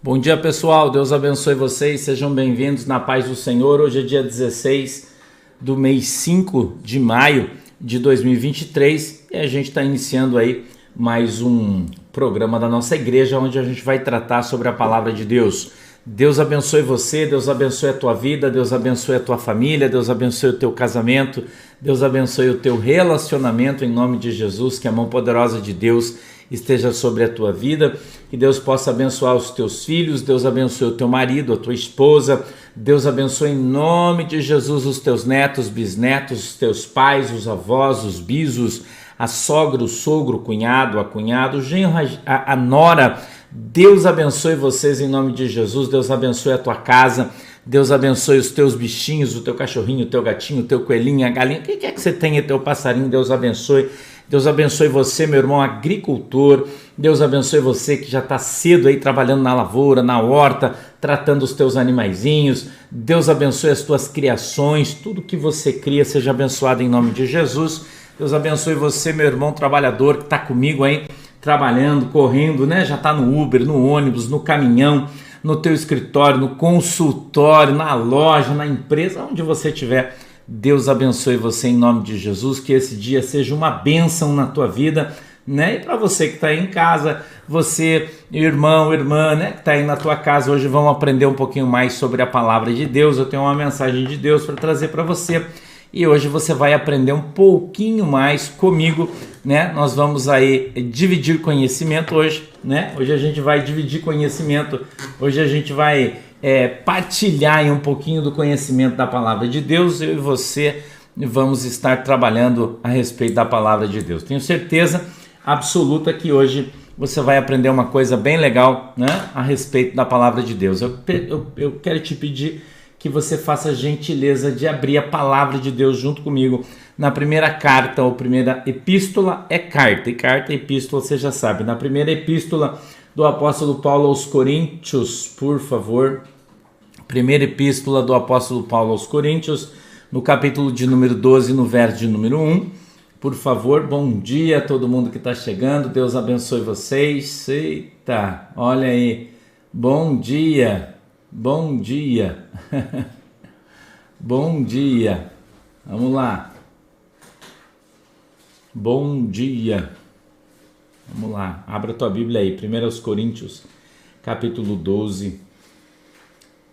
Bom dia, pessoal, Deus abençoe vocês, sejam bem-vindos na paz do Senhor. Hoje é dia 16 do mês 5 de maio de 2023 e a gente está iniciando aí mais um programa da nossa igreja onde a gente vai tratar sobre a palavra de Deus. Deus abençoe você, Deus abençoe a tua vida, Deus abençoe a tua família, Deus abençoe o teu casamento, Deus abençoe o teu relacionamento em nome de Jesus, que a mão poderosa de Deus esteja sobre a tua vida, que Deus possa abençoar os teus filhos, Deus abençoe o teu marido, a tua esposa, Deus abençoe em nome de Jesus os teus netos, bisnetos, os teus pais, os avós, os bisos, a sogra, o sogro, o cunhado, a cunhada, o genro, a nora. Deus abençoe vocês em nome de Jesus, Deus abençoe a tua casa, Deus abençoe os teus bichinhos, o teu cachorrinho, o teu gatinho, o teu coelhinho, a galinha, o que quer que você tenha, teu passarinho, Deus abençoe. Deus abençoe você, meu irmão agricultor, Deus abençoe você que já está cedo aí trabalhando na lavoura, na horta, tratando os teus animaizinhos, Deus abençoe as tuas criações, tudo que você cria seja abençoado em nome de Jesus. Deus abençoe você, meu irmão trabalhador que está comigo aí, trabalhando, correndo, né? Já está no Uber, no ônibus, no caminhão, no teu escritório, no consultório, na loja, na empresa, onde você estiver. Deus abençoe você em nome de Jesus, que esse dia seja uma bênção na tua vida, né? E para você que está aí em casa, você, irmão, irmã, né? Que está aí na tua casa, hoje vamos aprender um pouquinho mais sobre a palavra de Deus. Eu tenho uma mensagem de Deus para trazer para você e hoje você vai aprender um pouquinho mais comigo, né? Nós vamos aí dividir conhecimento hoje, né? Hoje a gente vai dividir conhecimento, hoje a gente vai partilhar um pouquinho do conhecimento da palavra de Deus. Eu e você vamos estar trabalhando a respeito da palavra de Deus. Tenho certeza absoluta que hoje você vai aprender uma coisa bem legal, né, a respeito da palavra de Deus. Eu quero te pedir que você faça a gentileza de abrir a palavra de Deus junto comigo na primeira carta ou primeira epístola. É carta, e carta e epístola você já sabe. Na primeira epístola do apóstolo Paulo aos Coríntios, por favor. Primeira epístola do apóstolo Paulo aos Coríntios, no capítulo de número 12, no verso de número 1. Por favor, bom dia a todo mundo que está chegando, Deus abençoe vocês. Eita, olha aí, bom dia, bom dia, bom dia, vamos lá, bom dia, vamos lá, abra tua Bíblia aí, 1 Coríntios, capítulo 12,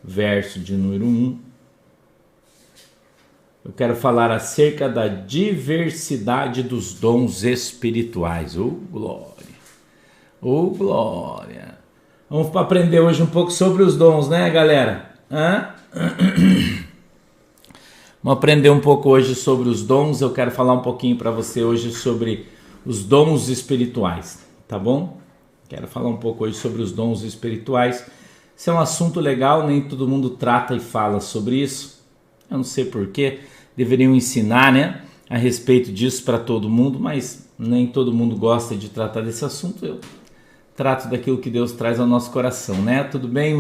verso de número 1, eu quero falar acerca da diversidade dos dons espirituais. Oh, glória! Oh, glória! Vamos aprender hoje um pouco sobre os dons, né, galera? Vamos aprender um pouco hoje sobre os dons. Eu quero falar um pouquinho para você hoje sobre os dons espirituais, tá bom? Quero falar um pouco hoje sobre os dons espirituais. Esse é um assunto legal, nem todo mundo trata e fala sobre isso. Eu não sei porquê, deveriam ensinar, né, a respeito disso para todo mundo, mas nem todo mundo gosta de tratar desse assunto. Eu trato daquilo que Deus traz ao nosso coração, né? Tudo bem,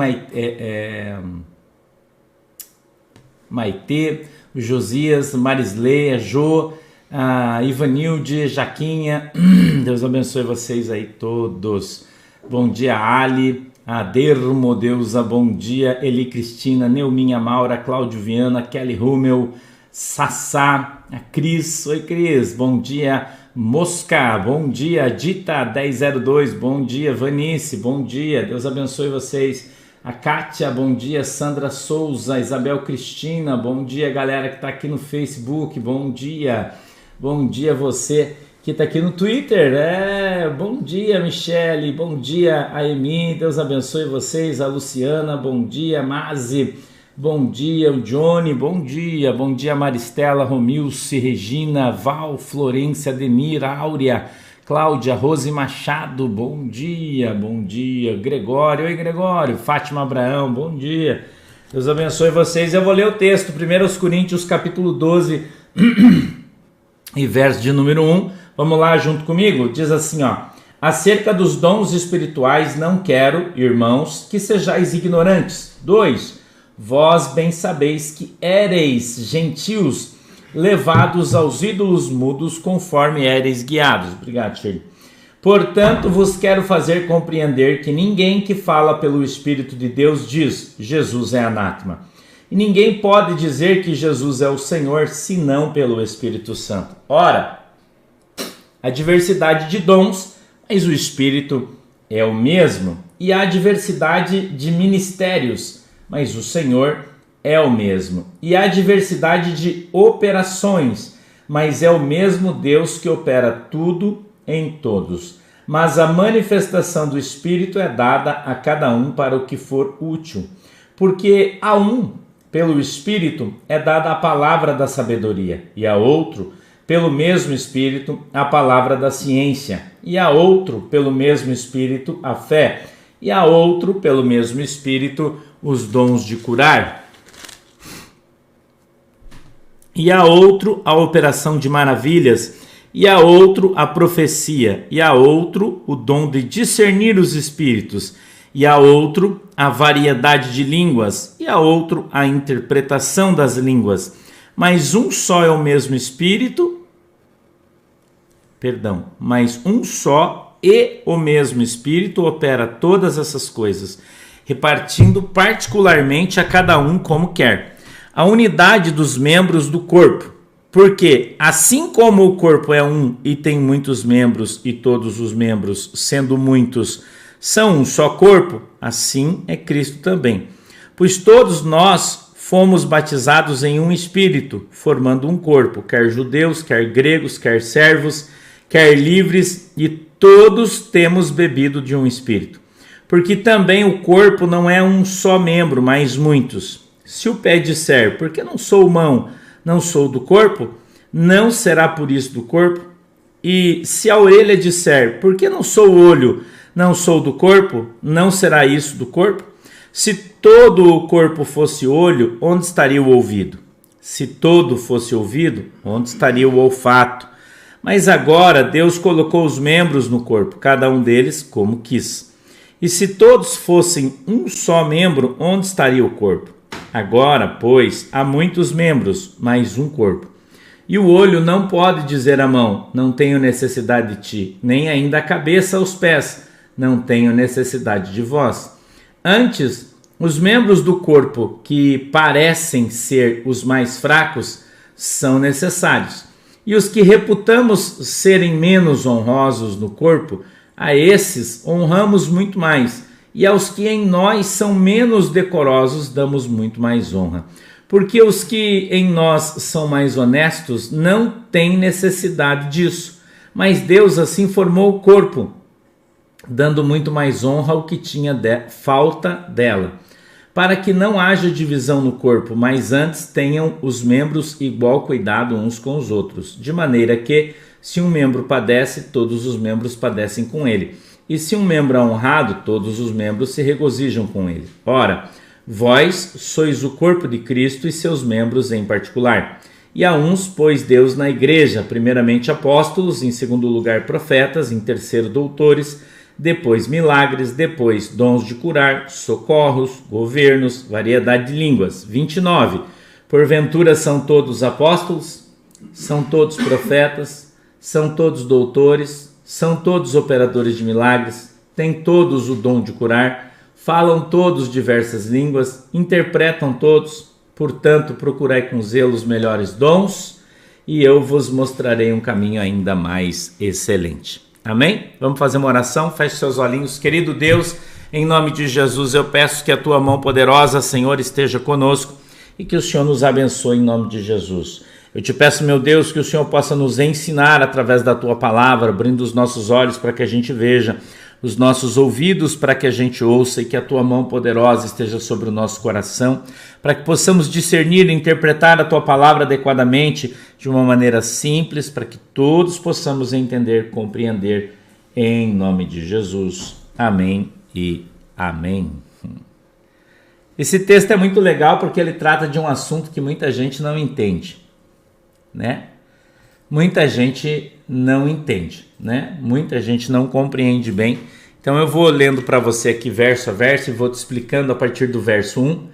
Maitê, o Josias, Marisley, a Jô, a Ivanilde, Jaquinha, Deus abençoe vocês aí todos. Bom dia, Ali, a Dermodeusa, bom dia, Eli Cristina, Neuminha Maura, Cláudio Viana, Kelly Rummel, Sassá, a Cris, oi Cris, bom dia, Mosca, bom dia, Dita 1002, bom dia, Vanice, bom dia, Deus abençoe vocês, a Kátia, bom dia, Sandra Souza, Isabel Cristina, bom dia galera que está aqui no Facebook, bom dia você que está aqui no Twitter, bom dia Michele, bom dia Aemi, Deus abençoe vocês, a Luciana, bom dia Mazi, bom dia o Johnny, bom dia Maristela, Romilce, Regina, Val, Florência, Ademir, Áurea, Cláudia, Rose Machado, bom dia Gregório, oi Gregório, Fátima Abraão, bom dia, Deus abençoe vocês. Eu vou ler o texto, 1 Coríntios capítulo 12 e verso de número 1, vamos lá junto comigo, diz assim, ó: acerca dos dons espirituais não quero, irmãos, que sejais ignorantes. 2, vós bem sabeis que éreis gentios, levados aos ídolos mudos, conforme éreis guiados. Obrigado, Shirley. Portanto, vos quero fazer compreender que ninguém que fala pelo Espírito de Deus diz, Jesus é anátema. E ninguém pode dizer que Jesus é o Senhor, senão pelo Espírito Santo. Ora, há diversidade de dons, mas o Espírito é o mesmo. E há diversidade de ministérios, mas o Senhor é o mesmo. E há diversidade de operações, mas é o mesmo Deus que opera tudo em todos. Mas a manifestação do Espírito é dada a cada um para o que for útil. Porque a um, pelo Espírito, é dada a palavra da sabedoria, e a outro, pelo mesmo Espírito, a palavra da ciência, e a outro, pelo mesmo Espírito, a fé, e a outro, pelo mesmo Espírito, os dons de curar, e a outro, a operação de maravilhas, e a outro, a profecia, e a outro, o dom de discernir os espíritos, e a outro, a variedade de línguas, e a outro, a interpretação das línguas. Mas um só é o mesmo Espírito, mas um só e o mesmo Espírito opera todas essas coisas, repartindo particularmente a cada um como quer. A unidade dos membros do corpo, porque assim como o corpo é um e tem muitos membros, e todos os membros, sendo muitos, são um só corpo, assim é Cristo também. Pois todos nós fomos batizados em um Espírito, formando um corpo, quer judeus, quer gregos, quer servos, quer livres, e todos temos bebido de um Espírito. Porque também o corpo não é um só membro, mas muitos. Se o pé disser, porque não sou mão, não sou do corpo, não será por isso do corpo? E se a orelha disser, porque não sou olho, não sou do corpo, não será isso do corpo? Se todo o corpo fosse olho, onde estaria o ouvido? Se todo fosse ouvido, onde estaria o olfato? Mas agora Deus colocou os membros no corpo, cada um deles como quis. E se todos fossem um só membro, onde estaria o corpo? Agora, pois, há muitos membros, mas um corpo. E o olho não pode dizer à mão, não tenho necessidade de ti, nem ainda a cabeça aos pés, não tenho necessidade de vós. Antes, os membros do corpo que parecem ser os mais fracos são necessários. E os que reputamos serem menos honrosos no corpo, a esses honramos muito mais. E aos que em nós são menos decorosos, damos muito mais honra. Porque os que em nós são mais honestos não têm necessidade disso. Mas Deus assim formou o corpo, dando muito mais honra ao que tinha falta dela, para que não haja divisão no corpo, mas antes tenham os membros igual cuidado uns com os outros, de maneira que, se um membro padece, todos os membros padecem com ele, e se um membro é honrado, todos os membros se regozijam com ele. Ora, vós sois o corpo de Cristo e seus membros em particular. E a uns pôs Deus na igreja, primeiramente apóstolos, em segundo lugar profetas, em terceiro doutores, depois milagres, depois dons de curar, socorros, governos, variedade de línguas. 29. Porventura são todos apóstolos? São todos profetas? São todos doutores? São todos operadores de milagres? Têm todos o dom de curar? Falam todos diversas línguas? Interpretam todos? Portanto, procurai com zelo os melhores dons, e eu vos mostrarei um caminho ainda mais excelente. Amém? Vamos fazer uma oração? Feche seus olhinhos. Querido Deus, em nome de Jesus, eu peço que a tua mão poderosa, Senhor, esteja conosco e que o Senhor nos abençoe em nome de Jesus. Eu te peço, meu Deus, que o Senhor possa nos ensinar através da tua palavra, abrindo os nossos olhos para que a gente veja, os nossos ouvidos para que a gente ouça, e que a tua mão poderosa esteja sobre o nosso coração, para que possamos discernir e interpretar a tua palavra adequadamente, de uma maneira simples, para que todos possamos entender, compreender, em nome de Jesus. Amém e amém. Esse texto é muito legal porque ele trata de um assunto que muita gente não entende, né? Muita gente não entende, né? Muita gente não compreende bem. Então eu vou lendo para você aqui verso a verso e vou te explicando a partir do verso 1,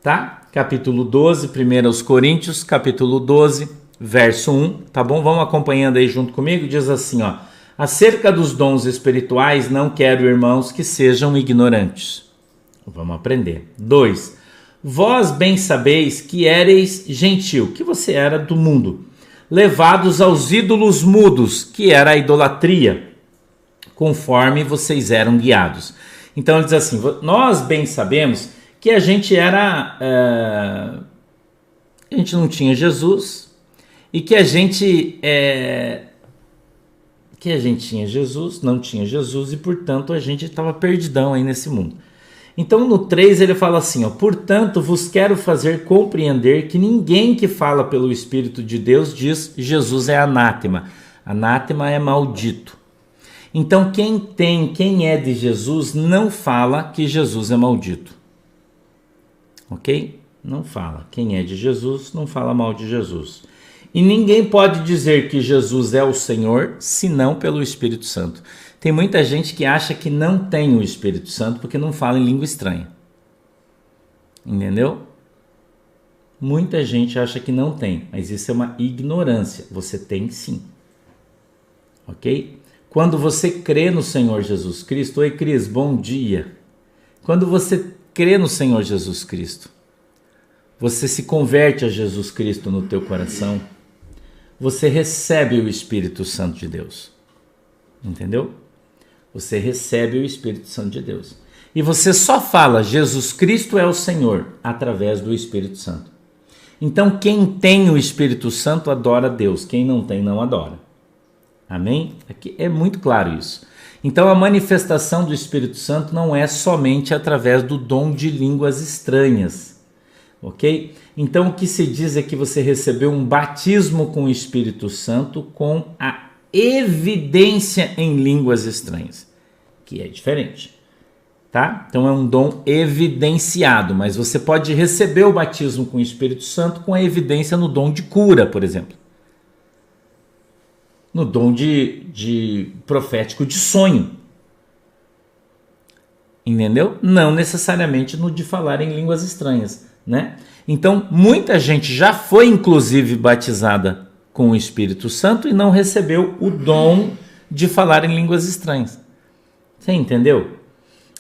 tá? Capítulo 12, 1 Coríntios, capítulo 12, verso 1, tá bom? Vamos acompanhando aí junto comigo. Diz assim, ó: Acerca dos dons espirituais, não quero, irmãos, que sejam ignorantes. Vamos aprender. 2. Vós bem sabeis que éreis gentil, que você era do mundo, levados aos ídolos mudos, que era a idolatria, conforme vocês eram guiados. Então ele diz assim, nós bem sabemos que a gente era... a gente não tinha Jesus e que a gente tinha Jesus, não tinha Jesus e, portanto, a gente estava perdidão aí nesse mundo. Então, no 3 ele fala assim, ó, portanto, vos quero fazer compreender que ninguém que fala pelo Espírito de Deus diz Jesus é anátema. Anátema é maldito. Então, quem é de Jesus não fala que Jesus é maldito. Ok? Não fala. Quem é de Jesus não fala mal de Jesus. E ninguém pode dizer que Jesus é o Senhor, senão pelo Espírito Santo. Tem muita gente que acha que não tem o Espírito Santo porque não fala em língua estranha. Entendeu? Muita gente acha que não tem, mas isso é uma ignorância. Você tem sim. Ok? Quando você crê no Senhor Jesus Cristo... Oi, Cris, bom dia. Quando você crê no Senhor Jesus Cristo, você se converte a Jesus Cristo no teu coração, você recebe o Espírito Santo de Deus. Entendeu? Você recebe o Espírito Santo de Deus. E você só fala Jesus Cristo é o Senhor através do Espírito Santo. Então quem tem o Espírito Santo adora a Deus. Quem não tem, não adora. Amém? Aqui é muito claro isso. Então a manifestação do Espírito Santo não é somente através do dom de línguas estranhas. Ok? Então o que se diz é que você recebeu um batismo com o Espírito Santo com a evidência em línguas estranhas, que é diferente, tá? Então é um dom evidenciado, mas você pode receber o batismo com o Espírito Santo com a evidência no dom de cura, por exemplo. No dom de profético de sonho. Entendeu? Não necessariamente no de falar em línguas estranhas, né? Então, muita gente já foi inclusive batizada com o Espírito Santo e não recebeu o dom de falar em línguas estranhas. Você entendeu?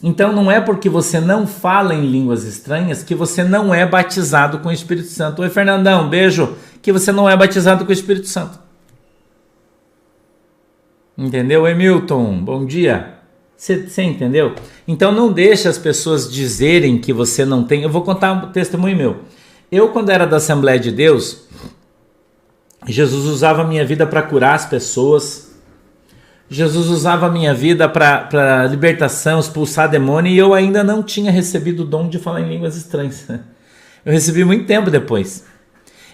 Então, não é porque você não fala em línguas estranhas que você não é batizado com o Espírito Santo. Oi, Fernandão, beijo. Que você não é batizado com o Espírito Santo. Entendeu, Emilton? Bom dia. Você entendeu? Então não deixe as pessoas dizerem que você não tem. Eu vou contar um testemunho meu. Eu, quando era da Assembleia de Deus, Jesus usava a minha vida para curar as pessoas. Jesus usava a minha vida para libertação, expulsar demônio, e eu ainda não tinha recebido o dom de falar em línguas estranhas. Eu recebi muito tempo depois.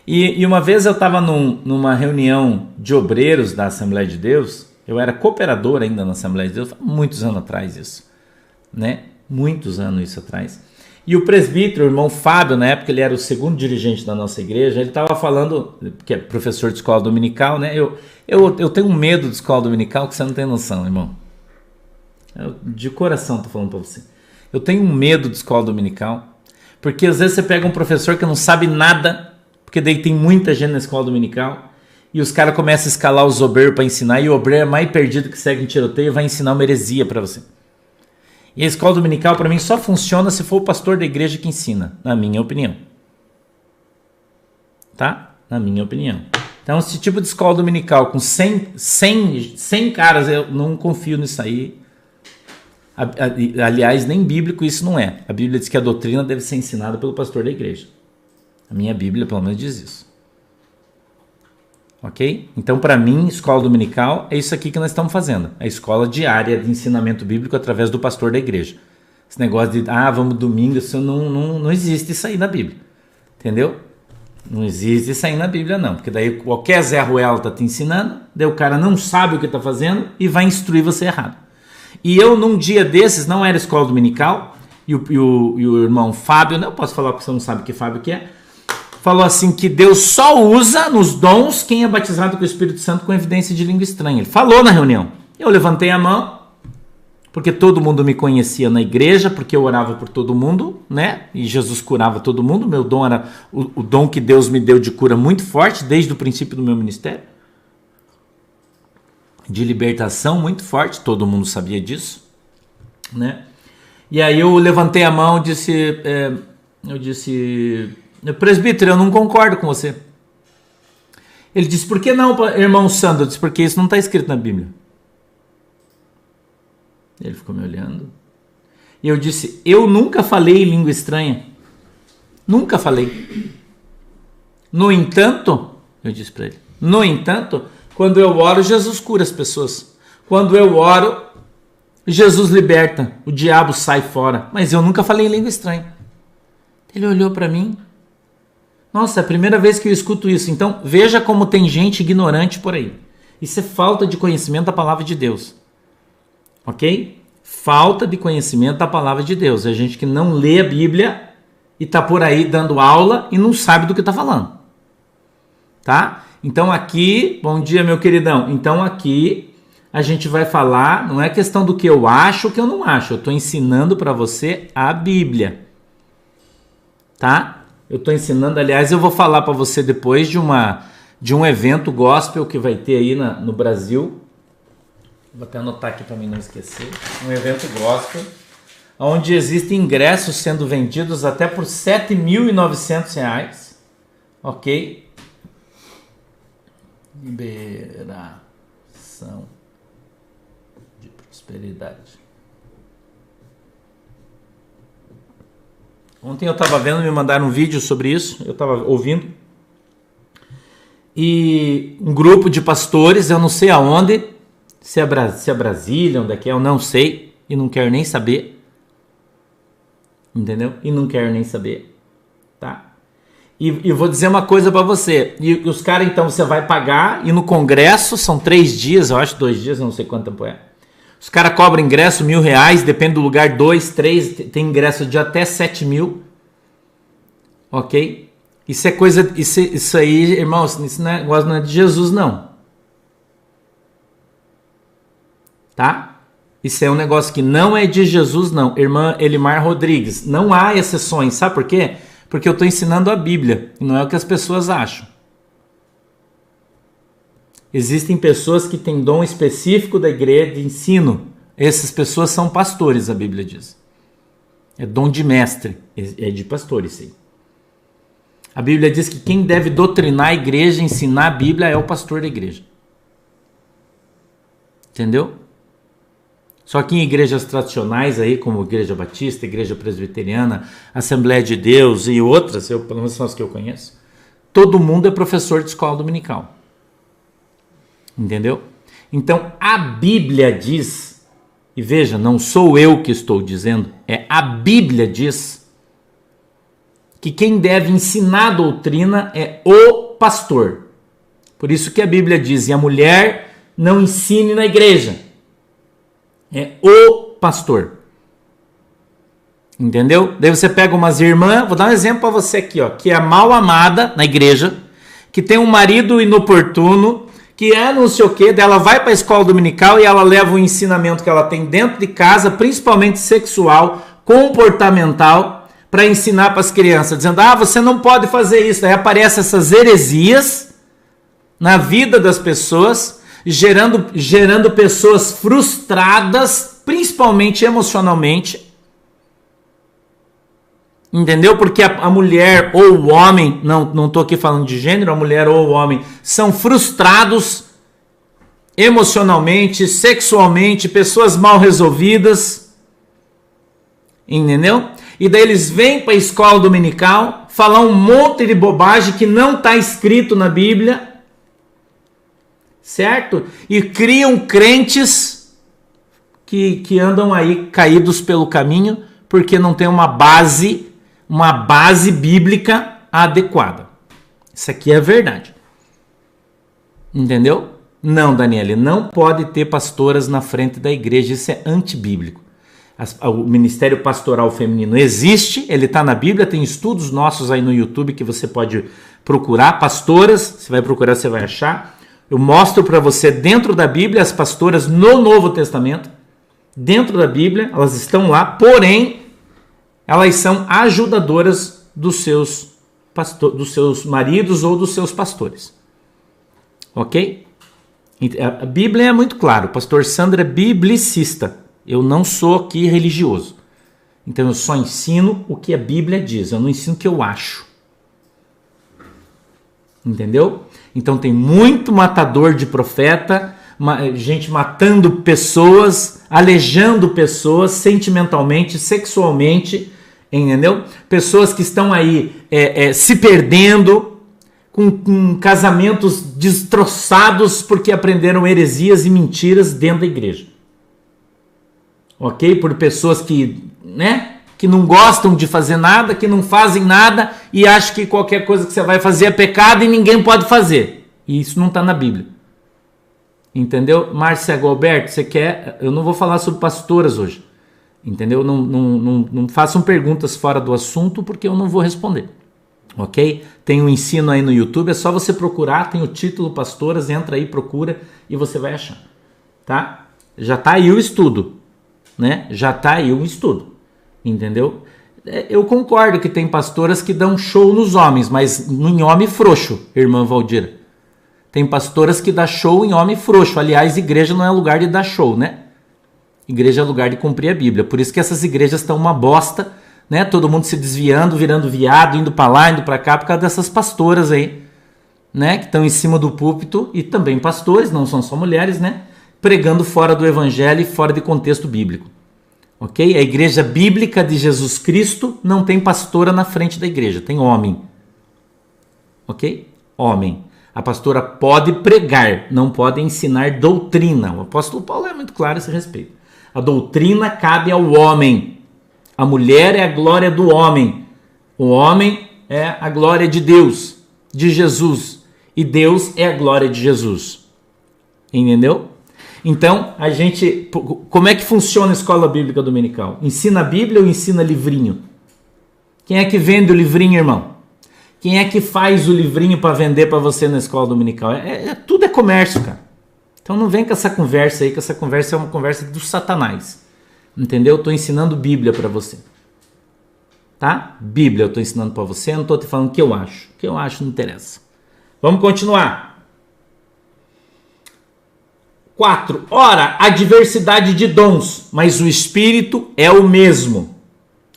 E uma vez eu estava numa reunião de obreiros da Assembleia de Deus. Eu era cooperador ainda na Assembleia de Deus, muitos anos atrás isso, né? Muitos anos isso atrás. E o presbítero, o irmão Fábio, na época ele era o segundo dirigente da nossa igreja, ele estava falando, que é professor de escola dominical, né? Eu tenho um medo de escola dominical que você não tem noção, irmão. De coração estou falando para você. Eu tenho um medo de escola dominical, porque às vezes você pega um professor que não sabe nada, porque daí tem muita gente na escola dominical, e os caras começam a escalar os obreiros para ensinar, e o obreiro é mais perdido que segue em tiroteio e vai ensinar uma heresia para você. E a escola dominical, para mim, só funciona se for o pastor da igreja que ensina, na minha opinião. Tá? Na minha opinião. Então, esse tipo de escola dominical com 100 caras, eu não confio nisso aí. Aliás, nem bíblico isso não é. A Bíblia diz que a doutrina deve ser ensinada pelo pastor da igreja. A minha Bíblia, pelo menos, diz isso. Ok? Então, para mim, escola dominical é isso aqui que nós estamos fazendo. A escola diária de ensinamento bíblico através do pastor da igreja. Esse negócio de, vamos domingo, isso não existe isso aí na Bíblia. Entendeu? Não existe isso aí na Bíblia, não. Porque daí qualquer Zé Ruelo está te ensinando, daí o cara não sabe o que está fazendo e vai instruir você errado. E eu, num dia desses, não era escola dominical, e o irmão Fábio, não posso falar porque você não sabe que Fábio que é, falou assim que Deus só usa nos dons quem é batizado com o Espírito Santo com evidência de língua estranha. Ele falou na reunião. Eu levantei a mão, porque todo mundo me conhecia na igreja, porque eu orava por todo mundo, né? E Jesus curava todo mundo. Meu dom era o dom que Deus me deu de cura muito forte, desde o princípio do meu ministério. de libertação muito forte, todo mundo sabia disso, né? E aí eu levantei a mão e eu disse, presbítero, eu não concordo com você. Ele disse, por que não, irmão Sandro? Eu disse, porque isso não está escrito na Bíblia. Ele ficou me olhando. E eu disse, eu nunca falei língua estranha. Nunca falei. No entanto, eu disse para ele, no entanto, quando eu oro, Jesus cura as pessoas. Quando eu oro, Jesus liberta, o diabo sai fora. Mas eu nunca falei língua estranha. Ele olhou para mim. Nossa, é a primeira vez que eu escuto isso. Então, veja como tem gente ignorante por aí. Isso é falta de conhecimento da palavra de Deus. Ok? Falta de conhecimento da palavra de Deus. É gente que não lê a Bíblia e está por aí dando aula e não sabe do que está falando. Tá? Então aqui, bom dia meu queridão. Então aqui a gente vai falar, não é questão do que eu acho ou que eu não acho. Eu estou ensinando para você a Bíblia. Tá? Eu estou ensinando, aliás, eu vou falar para você depois de um evento gospel que vai ter aí no Brasil. Vou até anotar aqui para mim não esquecer. Um evento gospel, onde existem ingressos sendo vendidos até por R$ 7.900. Ok? Liberação de prosperidade. Ontem eu estava vendo, me mandaram um vídeo sobre isso, eu estava ouvindo. E um grupo de pastores, eu não sei aonde, se é Brasília, onde é que é, eu não sei, e não quero nem saber. Entendeu? E não quero nem saber. Tá? E vou dizer uma coisa para você. E os caras, então, você vai pagar, e no congresso, são 3 dias, eu acho 2 dias, eu não sei quanto tempo é. Os caras cobram ingresso R$1.000, depende do lugar, 2, 3, tem ingresso de até 7.000. Ok? Isso é coisa, isso aí, irmãos, isso não é de Jesus, não. Tá? Isso é um negócio que não é de Jesus, não. Irmã Elimar Rodrigues, não há exceções. Sabe por quê? Porque eu estou ensinando a Bíblia, e não é o que as pessoas acham. Existem pessoas que têm dom específico da igreja de ensino. Essas pessoas são pastores, a Bíblia diz. É dom de mestre, é de pastores, sim. A Bíblia diz que quem deve doutrinar a igreja, ensinar a Bíblia, é o pastor da igreja. Entendeu? Só que em igrejas tradicionais aí, como Igreja Batista, Igreja Presbiteriana, Assembleia de Deus e outras, pelo menos são as que eu conheço, todo mundo é professor de escola dominical. Entendeu? Então a Bíblia diz, e veja, não sou eu que estou dizendo, é a Bíblia diz que quem deve ensinar a doutrina é o pastor. Por isso que a Bíblia diz, e a mulher não ensine na igreja. É o pastor. Entendeu? Daí você pega umas irmãs, vou dar um exemplo para você aqui, ó, que é mal amada na igreja, que tem um marido inoportuno, que é não sei o que, dela vai para a escola dominical e ela leva o ensinamento que ela tem dentro de casa, principalmente sexual, comportamental, para ensinar para as crianças, dizendo, você não pode fazer isso. Aí aparecem essas heresias na vida das pessoas, gerando pessoas frustradas, principalmente emocionalmente. Entendeu? Porque a mulher ou o homem, não estou aqui falando de gênero, a mulher ou o homem, são frustrados emocionalmente, sexualmente, pessoas mal resolvidas. Entendeu? E daí eles vêm para a escola dominical falar um monte de bobagem que não está escrito na Bíblia, certo? E criam crentes que andam aí caídos pelo caminho porque não tem uma base bíblica adequada. Isso aqui é verdade. Entendeu? Não, Daniele, não pode ter pastoras na frente da igreja, isso é antibíblico. O ministério pastoral feminino existe, ele está na Bíblia, tem estudos nossos aí no YouTube que você pode procurar, pastoras, você vai procurar, você vai achar. Eu mostro para você dentro da Bíblia as pastoras no Novo Testamento, dentro da Bíblia, elas estão lá, porém, elas são ajudadoras dos seus maridos ou dos seus pastores. Ok? A Bíblia é muito claro. O pastor Sandro é biblicista. Eu não sou aqui religioso. Então eu só ensino o que a Bíblia diz. Eu não ensino o que eu acho. Entendeu? Então tem muito matador de profeta, gente matando pessoas, aleijando pessoas sentimentalmente, sexualmente, entendeu? Pessoas que estão aí se perdendo, com casamentos destroçados porque aprenderam heresias e mentiras dentro da igreja. Ok? Por pessoas que não gostam de fazer nada, que não fazem nada e acham que qualquer coisa que você vai fazer é pecado e ninguém pode fazer. E isso não está na Bíblia. Entendeu? Márcia Galberto, você quer... Eu não vou falar sobre pastoras hoje. Entendeu? Não façam perguntas fora do assunto porque eu não vou responder. Ok? Tem um ensino aí no YouTube, é só você procurar, tem o título Pastoras, entra aí, procura e você vai achar. Tá? Já tá aí o estudo. Né? Já tá aí o estudo. Entendeu? Eu concordo que tem pastoras que dão show nos homens, mas em homem frouxo, irmã Valdira. Tem pastoras que dão show em homem frouxo. Aliás, igreja não é lugar de dar show, né? Igreja é lugar de cumprir a Bíblia. Por isso que essas igrejas estão uma bosta, né? Todo mundo se desviando, virando viado, indo para lá, indo para cá, por causa dessas pastoras aí, né? Que estão em cima do púlpito, e também pastores, não são só mulheres, né? Pregando fora do evangelho e fora de contexto bíblico. Ok? A igreja bíblica de Jesus Cristo não tem pastora na frente da igreja, tem homem. Ok? Homem. A pastora pode pregar, não pode ensinar doutrina. O apóstolo Paulo é muito claro a esse respeito. A doutrina cabe ao homem. A mulher é a glória do homem. O homem é a glória de Deus, de Jesus. E Deus é a glória de Jesus. Entendeu? Então, a gente... Como é que funciona a escola bíblica dominical? Ensina a Bíblia ou ensina livrinho? Quem é que vende o livrinho, irmão? Quem é que faz o livrinho para vender para você na escola dominical? Tudo é comércio, cara. Então não vem com essa conversa aí, que essa conversa é uma conversa do Satanás. Entendeu? Eu estou ensinando Bíblia para você. Tá? Bíblia eu estou ensinando para você, eu não estou te falando o que eu acho. O que eu acho não interessa. Vamos continuar. 4. Ora, há diversidade de dons, mas o Espírito é o mesmo.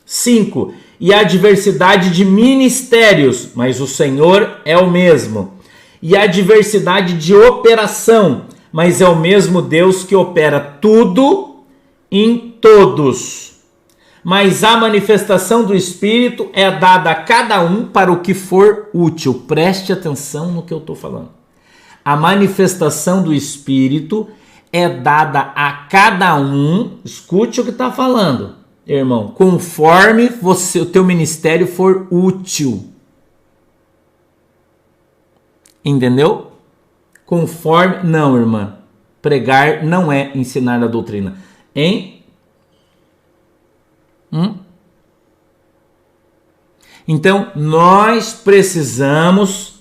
5. E há diversidade de ministérios, mas o Senhor é o mesmo. E há diversidade de operação, mas é o mesmo Deus que opera tudo em todos. Mas a manifestação do Espírito é dada a cada um para o que for útil. Preste atenção no que eu estou falando. A manifestação do Espírito é dada a cada um, escute o que está falando, irmão, conforme o teu ministério for útil. Entendeu? Conforme... Não, irmã. Pregar não é ensinar a doutrina. Hein? Então, nós precisamos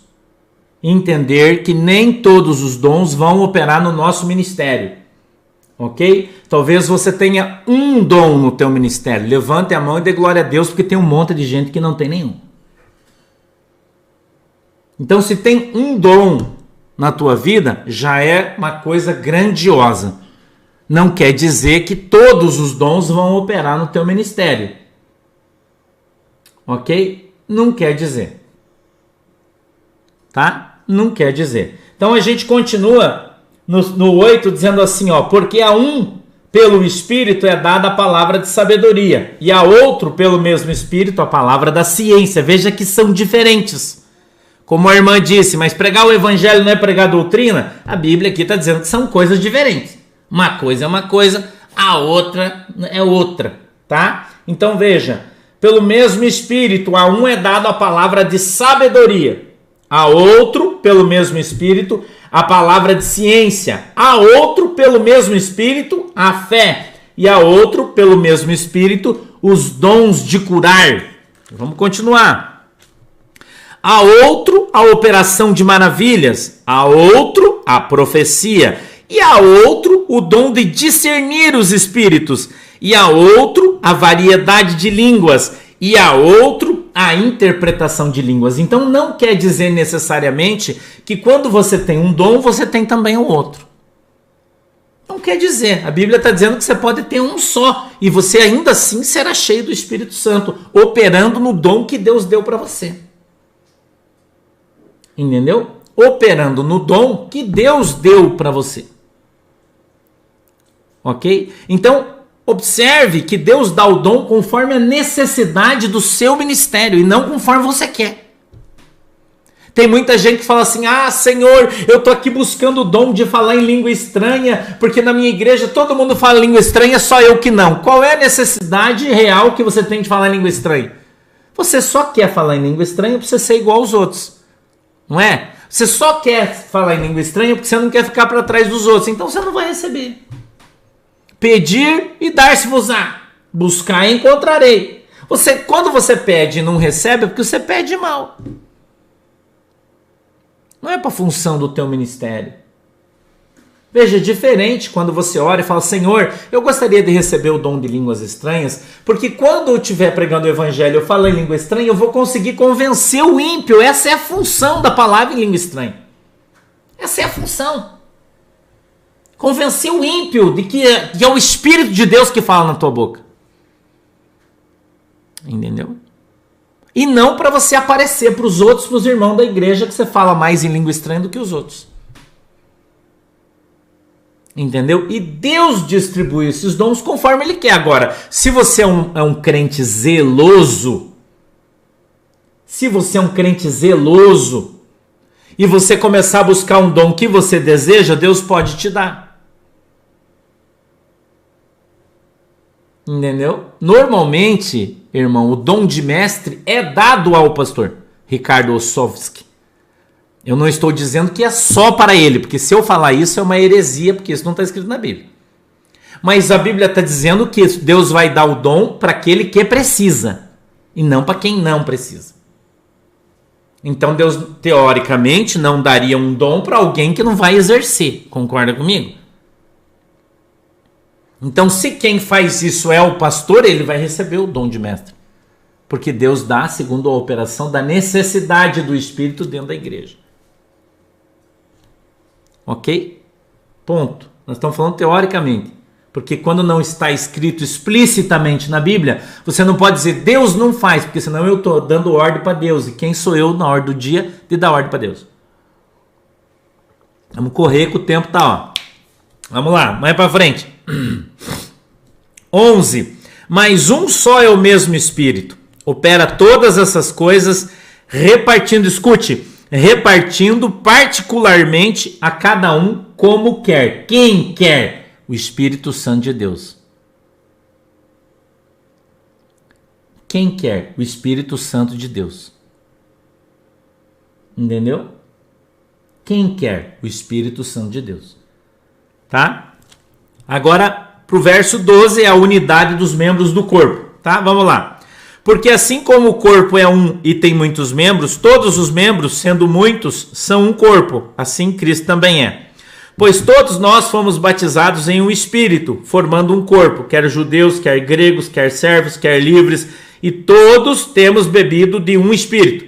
entender que nem todos os dons vão operar no nosso ministério. Ok? Talvez você tenha um dom no teu ministério. Levante a mão e dê glória a Deus, porque tem um monte de gente que não tem nenhum. Então, se tem um dom na tua vida, já é uma coisa grandiosa. Não quer dizer que todos os dons vão operar no teu ministério. Ok? Não quer dizer. Tá? Não quer dizer. Então a gente continua no 8 dizendo assim, ó, porque a um pelo Espírito é dada a palavra de sabedoria e a outro pelo mesmo Espírito a palavra da ciência. Veja que são diferentes. Como a irmã disse, mas pregar o evangelho não é pregar doutrina? A Bíblia aqui está dizendo que são coisas diferentes. Uma coisa é uma coisa, a outra é outra, tá? Então veja, pelo mesmo Espírito a um é dado a palavra de sabedoria, a outro, pelo mesmo Espírito, a palavra de ciência, a outro, pelo mesmo Espírito, a fé, e a outro, pelo mesmo Espírito, os dons de curar. Vamos continuar. A outro, a operação de maravilhas, a outro, a profecia, e a outro, o dom de discernir os espíritos, e a outro, a variedade de línguas, e a outro, a interpretação de línguas. Então não quer dizer necessariamente que quando você tem um dom, você tem também o outro. quer dizer. A Bíblia está dizendo que você pode ter um só e você ainda assim será cheio do Espírito Santo, operando no dom que Deus deu para você. Entendeu? Operando no dom que Deus deu para você. Ok? Então, observe que Deus dá o dom conforme a necessidade do seu ministério e não conforme você quer. Tem muita gente que fala assim: ah, Senhor, eu tô aqui buscando o dom de falar em língua estranha, porque na minha igreja todo mundo fala língua estranha, só eu que não. Qual é a necessidade real que você tem de falar em língua estranha? Você só quer falar em língua estranha para você ser igual aos outros, não é? Você só quer falar em língua estranha porque você não quer ficar para trás dos outros, então você não vai receber. Pedir e dar-se-vos-á, buscar e encontrarei. Quando você pede e não recebe, é porque você pede mal. Não é para a função do teu ministério. Veja, é diferente quando você ora e fala: Senhor, eu gostaria de receber o dom de línguas estranhas, porque quando eu estiver pregando o evangelho, eu falo em língua estranha, eu vou conseguir convencer o ímpio. Essa é a função da palavra em língua estranha. Essa é a função. Convencer o ímpio de que é o Espírito de Deus que fala na tua boca. Entendeu? E não para você aparecer para os outros, para os irmãos da igreja, que você fala mais em língua estranha do que os outros. Entendeu? E Deus distribui esses dons conforme Ele quer. Agora, se você é um crente zeloso, e você começar a buscar um dom que você deseja, Deus pode te dar. Entendeu? Normalmente, irmão, o dom de mestre é dado ao pastor Ricardo Ossowski. Eu não estou dizendo que é só para ele, porque se eu falar isso é uma heresia, porque isso não está escrito na Bíblia. Mas a Bíblia está dizendo que Deus vai dar o dom para aquele que precisa, e não para quem não precisa. Então Deus, teoricamente, não daria um dom para alguém que não vai exercer. Concorda comigo? Então, se quem faz isso é o pastor, ele vai receber o dom de mestre. Porque Deus dá segundo a operação da necessidade do Espírito dentro da igreja. Ok? Ponto. Nós estamos falando teoricamente. Porque quando não está escrito explicitamente na Bíblia, você não pode dizer Deus não faz, porque senão eu estou dando ordem para Deus. E quem sou eu na hora do dia de dar ordem para Deus? Vamos correr que o tempo tá, ó. Vamos lá, mais para frente. 11. Mas um só é o mesmo Espírito. Opera todas essas coisas, repartindo, escute, repartindo particularmente a cada um como quer. Quem quer? O Espírito Santo de Deus. Quem quer? O Espírito Santo de Deus. Entendeu? Quem quer? O Espírito Santo de Deus. Tá? Agora, pro verso 12 é a unidade dos membros do corpo. Tá? Vamos lá. Porque assim como o corpo é um e tem muitos membros, todos os membros, sendo muitos, são um corpo. Assim Cristo também é. Pois todos nós fomos batizados em um Espírito, formando um corpo, quer judeus, quer gregos, quer servos, quer livres, e todos temos bebido de um Espírito.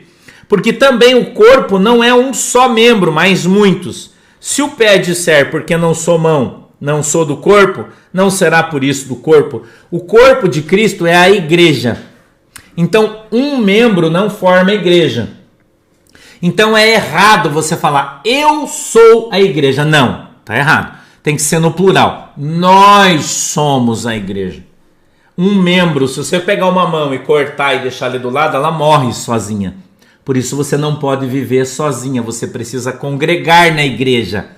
Porque também o corpo não é um só membro, mas muitos. Se o pé disser, porque não sou mão, não sou do corpo, não será por isso do corpo. O corpo de Cristo é a igreja. Então, um membro não forma a igreja. Então é errado você falar, eu sou a igreja. Não, tá errado. Tem que ser no plural. Nós somos a igreja. Um membro, se você pegar uma mão e cortar e deixar ali do lado, ela morre sozinha. Por isso você não pode viver sozinha. Você precisa congregar na igreja,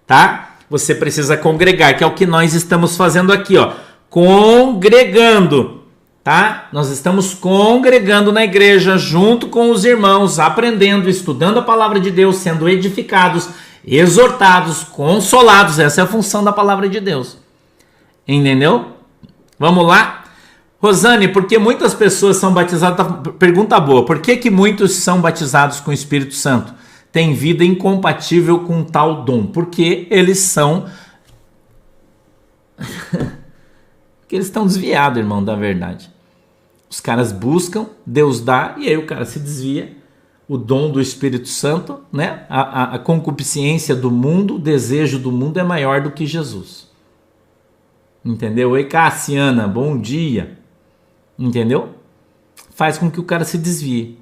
tá? Você precisa congregar, que é o que nós estamos fazendo aqui, ó. Congregando. Tá? Nós estamos congregando na igreja junto com os irmãos, aprendendo, estudando a palavra de Deus, sendo edificados, exortados, consolados. Essa é a função da palavra de Deus. Entendeu? Vamos lá? Rosane, por que muitas pessoas são batizadas? Pergunta boa. Por que muitos são batizados com o Espírito Santo? Tem vida incompatível com tal dom. Porque eles são... Porque eles estão desviados, irmão, da verdade. Os caras buscam, Deus dá, e aí o cara se desvia. O dom do Espírito Santo, né? A concupiscência do mundo, o desejo do mundo é maior do que Jesus. Entendeu? Oi, Cassiana, bom dia. Entendeu? Faz com que o cara se desvie.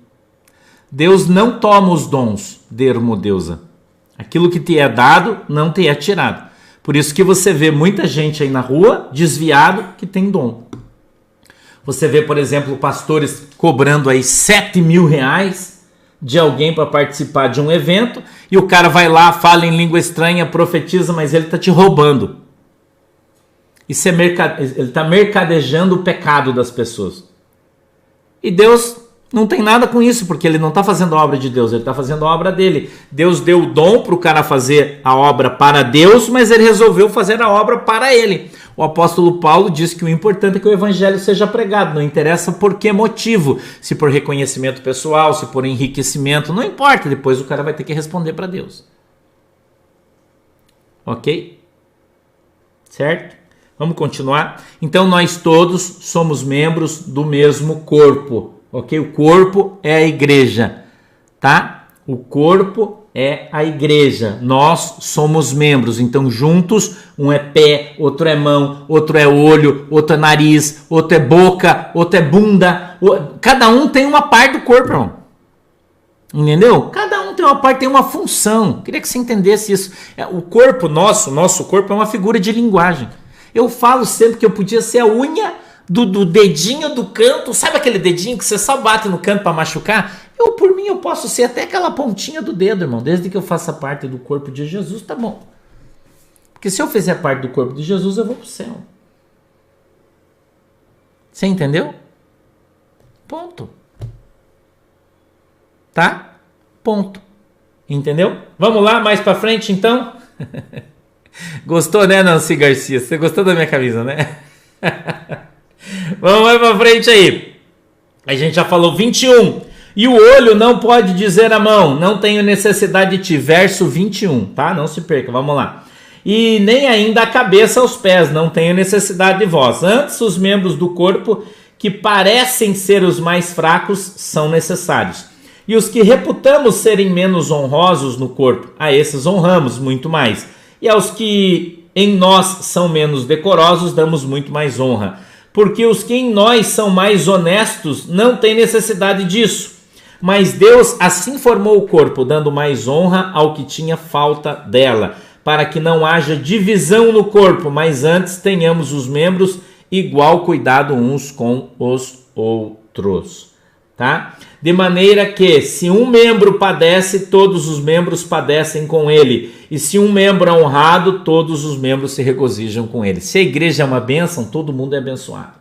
Deus não toma os dons, dermodeusa. Aquilo que te é dado, não te é tirado. Por isso que você vê muita gente aí na rua, desviado, que tem dom. Você vê, por exemplo, pastores cobrando aí 7 mil reais de alguém para participar de um evento, e o cara vai lá, fala em língua estranha, profetiza, mas ele está te roubando. Isso ele está mercadejando o pecado das pessoas. E Deus não tem nada com isso, porque ele não está fazendo a obra de Deus, ele está fazendo a obra dele. Deus deu o dom para o cara fazer a obra para Deus, mas ele resolveu fazer a obra para ele. O apóstolo Paulo diz que o importante é que o evangelho seja pregado, não interessa por que motivo, se por reconhecimento pessoal, se por enriquecimento, não importa, depois o cara vai ter que responder para Deus. Ok? Certo? Vamos continuar? Então nós todos somos membros do mesmo corpo. Ok? O corpo é a igreja, tá? O corpo é a igreja. Nós somos membros. Então, juntos, um é pé, outro é mão, outro é olho, outro é nariz, outro é boca, outro é bunda. Cada um tem uma parte do corpo, irmão. Entendeu? Cada um tem uma parte, tem uma função. Queria que você entendesse isso. O corpo nosso corpo é uma figura de linguagem. Eu falo sempre que eu podia ser a unha do dedinho do canto, sabe aquele dedinho que você só bate no canto para machucar? Por mim, eu posso ser até aquela pontinha do dedo, irmão. Desde que eu faça parte do corpo de Jesus, tá bom. Porque se eu fizer parte do corpo de Jesus, eu vou pro céu. Você entendeu? Ponto. Tá? Ponto. Entendeu? Vamos lá, mais pra frente, então? Gostou, né, Nancy Garcia? Você gostou da minha camisa, né? Vamos mais pra frente aí. A gente já falou 21. E o olho não pode dizer à mão, não tenho necessidade de ti. Verso 21, tá? Não se perca, vamos lá. E nem ainda a cabeça aos pés, não tenho necessidade de vós. Antes, os membros do corpo que parecem ser os mais fracos são necessários. E os que reputamos serem menos honrosos no corpo, a esses honramos muito mais. E aos que em nós são menos decorosos, damos muito mais honra. Porque os que em nós são mais honestos não têm necessidade disso. Mas Deus assim formou o corpo, dando mais honra ao que tinha falta dela, para que não haja divisão no corpo, mas antes tenhamos os membros igual cuidado uns com os outros. Tá? De maneira que, se um membro padece, todos os membros padecem com ele. E se um membro é honrado, todos os membros se regozijam com ele. Se a igreja é uma bênção, todo mundo é abençoado.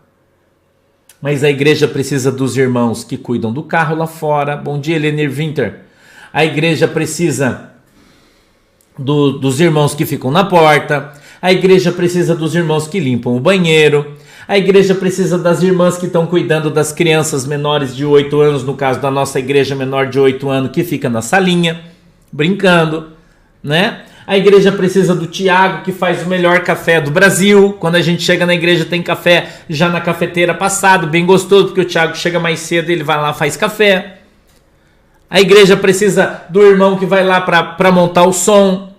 Mas a igreja precisa dos irmãos que cuidam do carro lá fora. Bom dia, Elenir Winter. A igreja precisa dos irmãos que ficam na porta. A igreja precisa dos irmãos que limpam o banheiro. A igreja precisa das irmãs que estão cuidando das crianças menores de 8 anos, no caso da nossa igreja menor de 8 anos, que fica na salinha, brincando, né? A igreja precisa do Tiago, que faz o melhor café do Brasil. Quando a gente chega na igreja, tem café já na cafeteira passado, bem gostoso, porque o Tiago chega mais cedo e ele vai lá e faz café. A igreja precisa do irmão que vai lá para montar o som.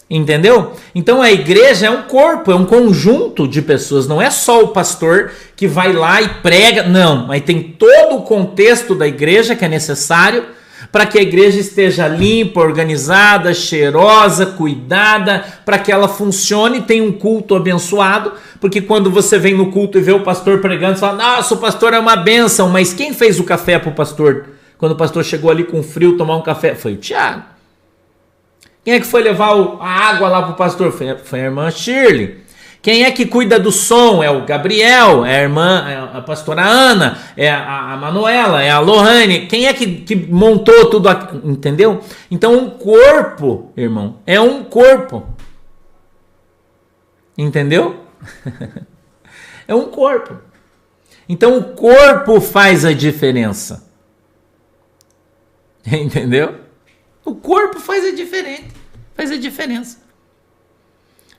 Entendeu? Então a igreja é um corpo, é um conjunto de pessoas, não é só o pastor que vai lá e prega, não, mas tem todo o contexto da igreja que é necessário para que a igreja esteja limpa, organizada, cheirosa, cuidada, para que ela funcione e tenha um culto abençoado, porque quando você vem no culto e vê o pastor pregando, você fala, nossa, o pastor é uma bênção, mas quem fez o café para o pastor? Quando o pastor chegou ali com frio tomar um café, foi o Tiago. Quem é que foi levar a água lá para o pastor? Foi a irmã Shirley. Quem é que cuida do som? É o Gabriel, é a irmã, é a pastora Ana, é a Manuela, é a Lohane. Quem é que montou tudo aqui? Entendeu? Então um corpo, irmão, é um corpo. Entendeu? É um corpo. Então o corpo faz a diferença. Entendeu? O corpo faz a diferença.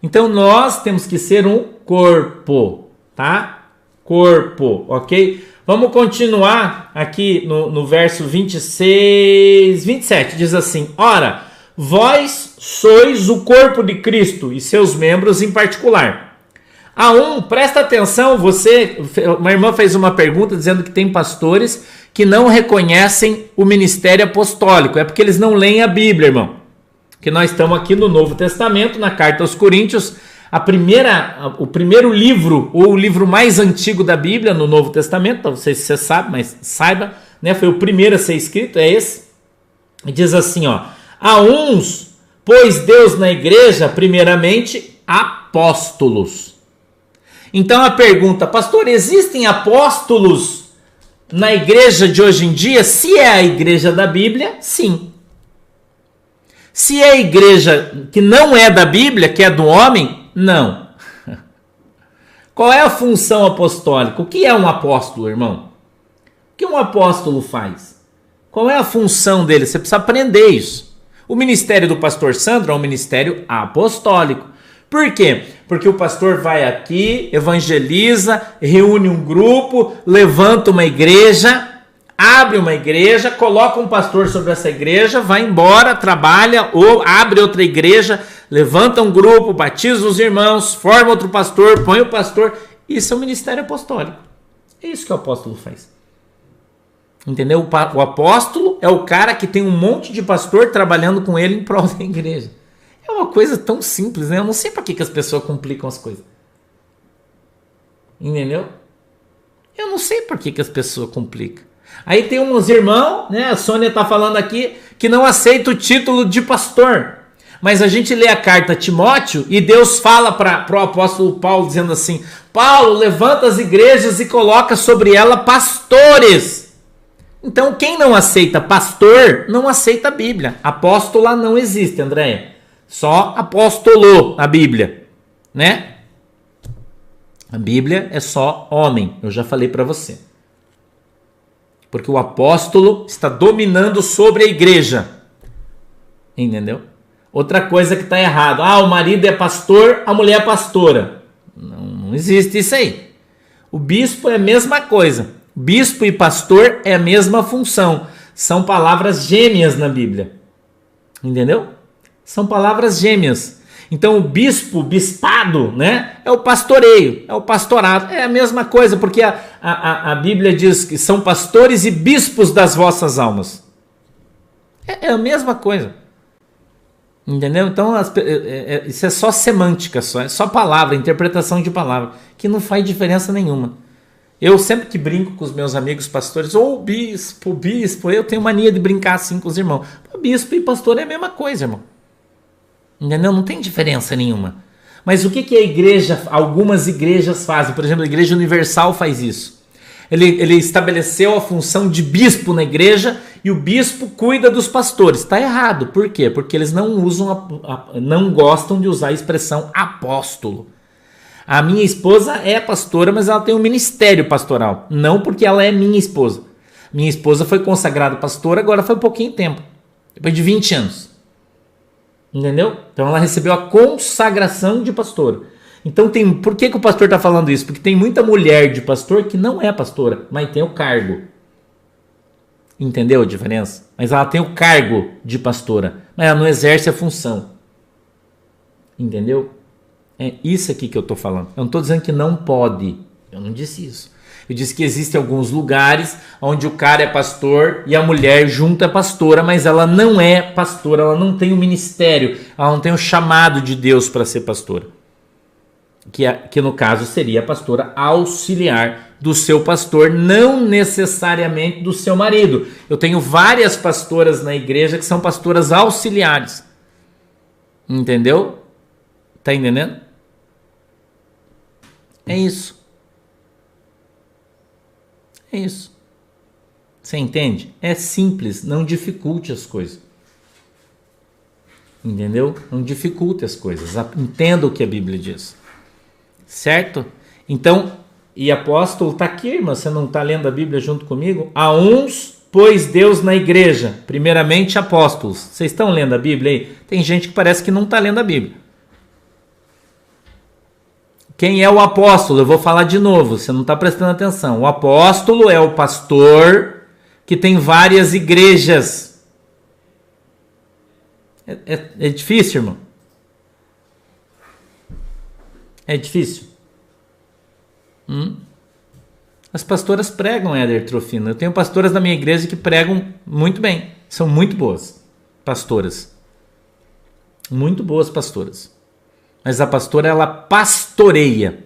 Então nós temos que ser um corpo, tá? Corpo, ok? Vamos continuar aqui no verso 26, 27, diz assim: ora, Vós sois o corpo de Cristo e seus membros em particular. Presta atenção, uma irmã fez uma pergunta dizendo que tem pastores que não reconhecem o ministério apostólico. É porque eles não leem a Bíblia, irmão. Que nós estamos aqui no Novo Testamento, na carta aos Coríntios, o primeiro livro, ou o livro mais antigo da Bíblia no Novo Testamento, não sei se você sabe, mas saiba, né, foi o primeiro a ser escrito, é esse. E diz assim, ó: a uns pôs Deus na igreja, primeiramente, apóstolos. Então a pergunta, pastor, existem apóstolos na igreja de hoje em dia? Se é a igreja da Bíblia, sim. Se é a igreja que não é da Bíblia, que é do homem, não. Qual é a função apostólica? O que é um apóstolo, irmão? O que um apóstolo faz? Qual é a função dele? Você precisa aprender isso. O ministério do pastor Sandro é um ministério apostólico. Por quê? Porque o pastor vai aqui, evangeliza, reúne um grupo, levanta uma igreja, abre uma igreja, coloca um pastor sobre essa igreja, vai embora, trabalha, ou abre outra igreja, levanta um grupo, batiza os irmãos, forma outro pastor, põe o pastor. Isso é o ministério apostólico. É isso que o apóstolo faz. Entendeu? O apóstolo é o cara que tem um monte de pastor trabalhando com ele em prol da igreja. É uma coisa tão simples, né? Eu não sei para que as pessoas complicam as coisas. Entendeu? Eu não sei por que as pessoas complicam. Aí tem uns irmãos, né? A Sônia está falando aqui, que não aceita o título de pastor. Mas a gente lê a carta a Timóteo e Deus fala para o apóstolo Paulo dizendo assim: Paulo, levanta as igrejas e coloca sobre ela pastores. Então quem não aceita pastor, não aceita a Bíblia. Apóstola não existe, Andréia. Só apóstolo na Bíblia, né? A Bíblia é só homem, eu já falei para você. Porque o apóstolo está dominando sobre a igreja. Entendeu? Outra coisa que está errado. O marido é pastor, a mulher é pastora. Não existe isso aí. O bispo é a mesma coisa. Bispo e pastor é a mesma função. São palavras gêmeas na Bíblia. Entendeu? São palavras gêmeas. Então o bispo, bispado, né, é o pastoreio, é o pastorado. É a mesma coisa, porque a Bíblia diz que são pastores e bispos das vossas almas. É a mesma coisa. Entendeu? Então isso é só semântica, é só palavra, interpretação de palavra, que não faz diferença nenhuma. Eu sempre que brinco com os meus amigos pastores, bispo, eu tenho mania de brincar assim com os irmãos. Bispo e pastor é a mesma coisa, irmão. Entendeu? Não tem diferença nenhuma. Mas o que a igreja, algumas igrejas fazem? Por exemplo, a Igreja Universal faz isso. Ele estabeleceu a função de bispo na igreja e o bispo cuida dos pastores. Está errado. Por quê? Porque eles não não gostam de usar a expressão apóstolo. A minha esposa é pastora, mas ela tem um ministério pastoral. Não porque ela é minha esposa. Minha esposa foi consagrada pastora, agora foi pouquinho tempo. Depois de 20 anos. Entendeu? Então ela recebeu a consagração de pastora. Então por que o pastor está falando isso? Porque tem muita mulher de pastor que não é pastora, mas tem o cargo. Entendeu a diferença? Mas ela tem o cargo de pastora, mas ela não exerce a função. Entendeu? É isso aqui que eu estou falando. Eu não estou dizendo que não pode. Eu não disse isso. Eu disse que existem alguns lugares onde o cara é pastor e a mulher junto é pastora, mas ela não é pastora, ela não tem o ministério, ela não tem o chamado de Deus para ser pastora. Que no caso seria a pastora auxiliar do seu pastor, não necessariamente do seu marido. Eu tenho várias pastoras na igreja que são pastoras auxiliares. Entendeu? Tá entendendo? É isso. É isso. Você entende? É simples, não dificulte as coisas. Entendeu? Não dificulte as coisas. Entenda o que a Bíblia diz. Certo? Então, e apóstolo está aqui, irmã, você não está lendo a Bíblia junto comigo? A uns pôs Deus na igreja, primeiramente apóstolos. Vocês estão lendo a Bíblia aí? Tem gente que parece que não está lendo a Bíblia. Quem é o apóstolo? Eu vou falar de novo, você não está prestando atenção. O apóstolo é o pastor que tem várias igrejas. É difícil, irmão? É difícil? As pastoras pregam, Éder Trofino. Eu tenho pastoras da minha igreja que pregam muito bem. São muito boas pastoras. Muito boas pastoras. Mas a pastora, ela pastoreia.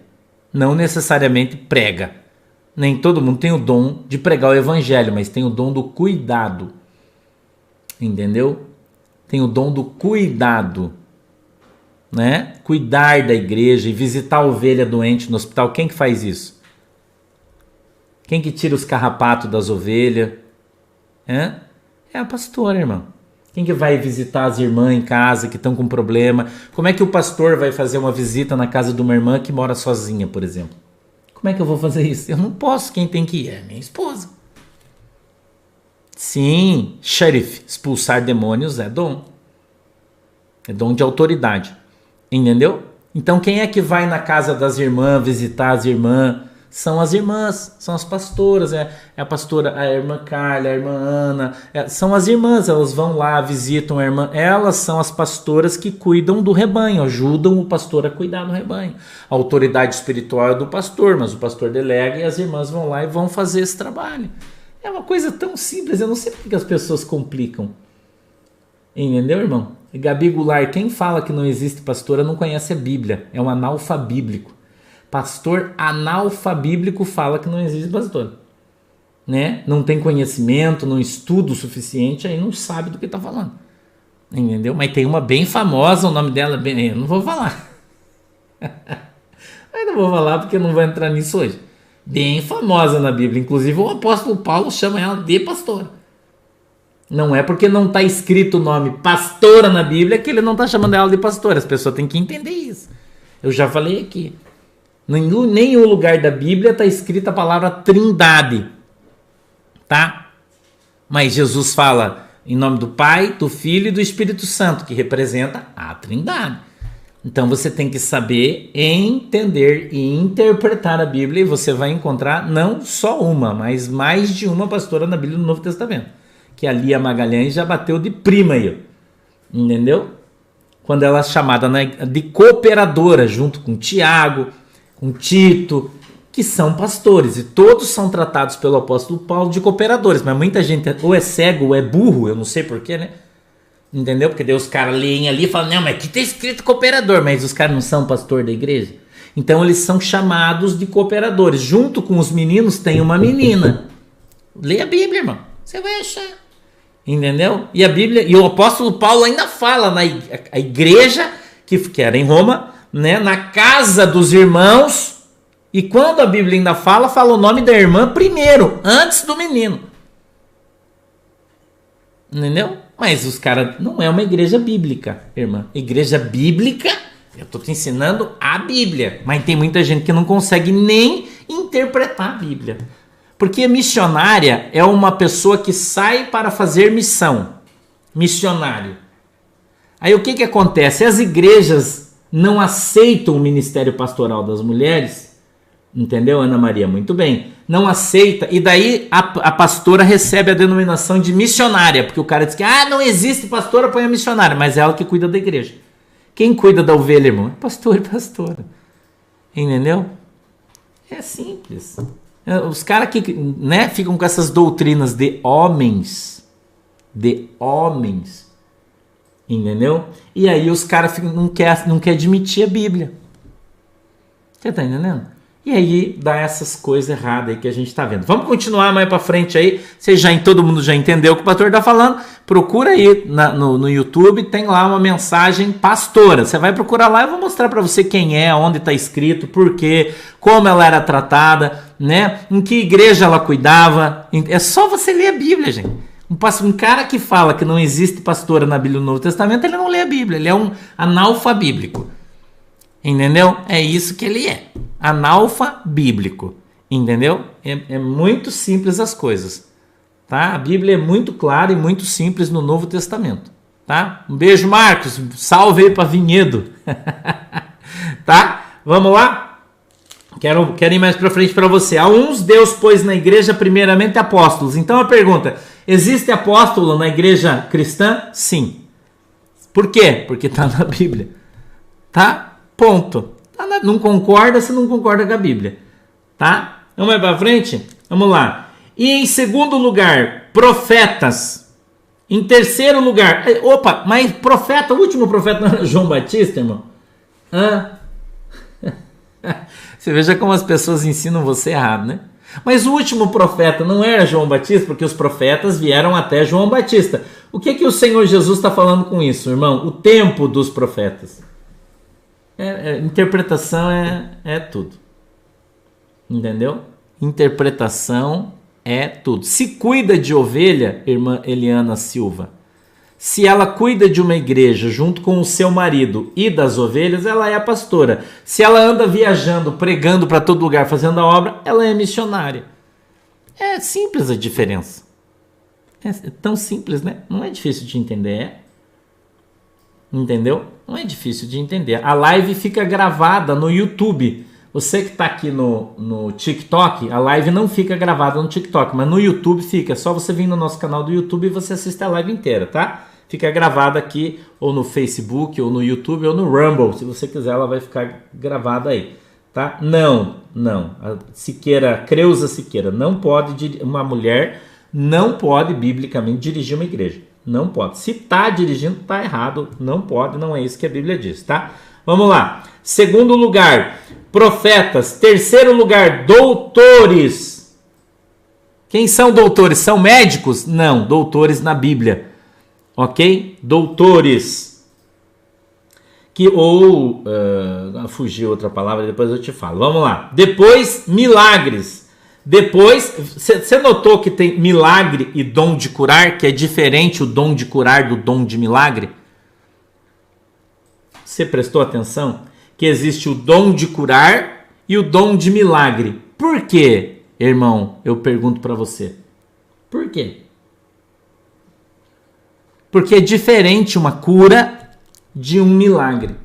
Não necessariamente prega. Nem todo mundo tem o dom de pregar o evangelho, mas tem o dom do cuidado. Entendeu? Tem o dom do cuidado. Né? Cuidar da igreja e visitar a ovelha doente no hospital. Quem que faz isso? Quem que tira os carrapatos das ovelhas? É a pastora, irmão. Quem que vai visitar as irmãs em casa que estão com problema? Como é que o pastor vai fazer uma visita na casa de uma irmã que mora sozinha, por exemplo? Como é que eu vou fazer isso? Eu não posso. Quem tem que ir é minha esposa. Sim, xerife, expulsar demônios é dom. É dom de autoridade. Entendeu? Então quem é que vai na casa das irmãs visitar as irmãs? São as irmãs, são as pastoras, é a pastora, a irmã Carla, a irmã Ana, são as irmãs, elas vão lá, visitam a irmã, elas são as pastoras que cuidam do rebanho, ajudam o pastor a cuidar do rebanho. A autoridade espiritual é do pastor, mas o pastor delega e as irmãs vão lá e vão fazer esse trabalho. É uma coisa tão simples, eu não sei porque as pessoas complicam. Entendeu, irmão? Gabi Goulart, quem fala que não existe pastora não conhece a Bíblia, é um analfabíblico. Pastor analfabíblico fala que não existe pastor, né? Não tem conhecimento, não estuda o suficiente, aí não sabe do que está falando, entendeu? Mas tem uma bem famosa, o nome dela, eu não vou falar. Eu não vou falar porque eu não vou entrar nisso hoje. Bem famosa na Bíblia, inclusive o apóstolo Paulo chama ela de pastora. Não é porque não está escrito o nome pastora na Bíblia que ele não está chamando ela de pastora. As pessoas têm que entender isso. Eu já falei aqui. Em nenhum lugar da Bíblia está escrita a palavra trindade, tá? Mas Jesus fala em nome do Pai, do Filho e do Espírito Santo, que representa a trindade. Então você tem que saber entender e interpretar a Bíblia e você vai encontrar não só uma, mas mais de uma pastora na Bíblia do Novo Testamento. Que a Lia Magalhães já bateu de prima aí, entendeu? Quando ela é chamada de cooperadora, junto com Tiago, com Tito, que são pastores, e todos são tratados pelo apóstolo Paulo de cooperadores, mas muita gente ou é cego ou é burro, eu não sei porquê, né? Entendeu? Porque daí os caras leem ali e falam, não, mas aqui tá escrito cooperador, mas os caras não são pastor da igreja. Então eles são chamados de cooperadores. Junto com os meninos tem uma menina. Leia a Bíblia, irmão, você vai achar. Entendeu? E a Bíblia, e o apóstolo Paulo ainda fala na igreja, que era em Roma, né, na casa dos irmãos, e quando a Bíblia ainda fala o nome da irmã primeiro, antes do menino. Entendeu? Mas os caras, não é uma igreja bíblica, irmã. Igreja bíblica, eu estou te ensinando a Bíblia, mas tem muita gente que não consegue nem interpretar a Bíblia. Porque missionária é uma pessoa que sai para fazer missão. Missionário. Aí o que acontece? As igrejas não aceitam o ministério pastoral das mulheres, entendeu, Ana Maria? Muito bem. Não aceita, e daí a pastora recebe a denominação de missionária, porque o cara diz que não existe pastora, põe a missionária, mas é ela que cuida da igreja. Quem cuida da ovelha, irmão? É pastor e pastora. Entendeu? É simples. Os caras que, né, ficam com essas doutrinas de homens, entendeu? E aí os caras não quer admitir a Bíblia. Você tá entendendo? E aí dá essas coisas erradas aí que a gente tá vendo. Vamos continuar mais pra frente aí. Todo mundo já entendeu o que o pastor tá falando. Procura aí no YouTube, tem lá uma mensagem pastora. Você vai procurar lá, eu vou mostrar pra você quem é, onde tá escrito, por quê, como ela era tratada, né? Em que igreja ela cuidava. É só você ler a Bíblia, gente. Um cara que fala que não existe pastora na Bíblia do Novo Testamento, ele não lê a Bíblia, ele é um analfabíblico. Entendeu? É isso que ele é. Analfabíblico. Entendeu? É muito simples as coisas. Tá? A Bíblia é muito clara e muito simples no Novo Testamento. Tá? Um beijo, Marcos. Salve aí para Vinhedo. Tá? Vamos lá? Quero ir mais para frente para você. A uns Deus pôs na igreja primeiramente apóstolos. Então a pergunta, existe apóstolo na igreja cristã? Sim. Por quê? Porque está na Bíblia. Tá? Ponto. Não concorda, você não concorda com a Bíblia. Tá? Vamos mais para frente? Vamos lá. E em segundo lugar, profetas. Em terceiro lugar, opa, mas profeta, o último profeta não era João Batista, irmão? Você veja como as pessoas ensinam você errado, né? Mas o último profeta não era João Batista, porque os profetas vieram até João Batista. O que o Senhor Jesus está falando com isso, irmão? O tempo dos profetas. Interpretação é tudo. Entendeu? Interpretação é tudo. Se cuida de ovelha, irmã Eliana Silva, se ela cuida de uma igreja junto com o seu marido e das ovelhas, ela é a pastora. Se ela anda viajando, pregando para todo lugar, fazendo a obra, ela é missionária. É simples a diferença. É tão simples, né? Não é difícil de entender, Entendeu? Não é difícil de entender. A live fica gravada no YouTube. Você que está aqui no TikTok, a live não fica gravada no TikTok, mas no YouTube fica. É só você vir no nosso canal do YouTube e você assiste a live inteira, tá? Fica gravada aqui, ou no Facebook, ou no YouTube, ou no Rumble. Se você quiser, ela vai ficar gravada aí, tá? Não. A Siqueira, Creuza Siqueira, não pode, uma mulher não pode, biblicamente, dirigir uma igreja. Não pode. Se está dirigindo, está errado. Não pode, não é isso que a Bíblia diz, tá? Vamos lá. Segundo lugar, profetas. Terceiro lugar, doutores. Quem são doutores? São médicos? Não, doutores na Bíblia. Ok? Doutores. Fugiu outra palavra, depois eu te falo. Vamos lá. Depois, milagres. Depois, você notou que tem milagre e dom de curar, que é diferente o dom de curar do dom de milagre? Você prestou atenção? Que existe o dom de curar e o dom de milagre. Por quê, irmão? Eu pergunto para você. Por quê? Porque é diferente uma cura de um milagre.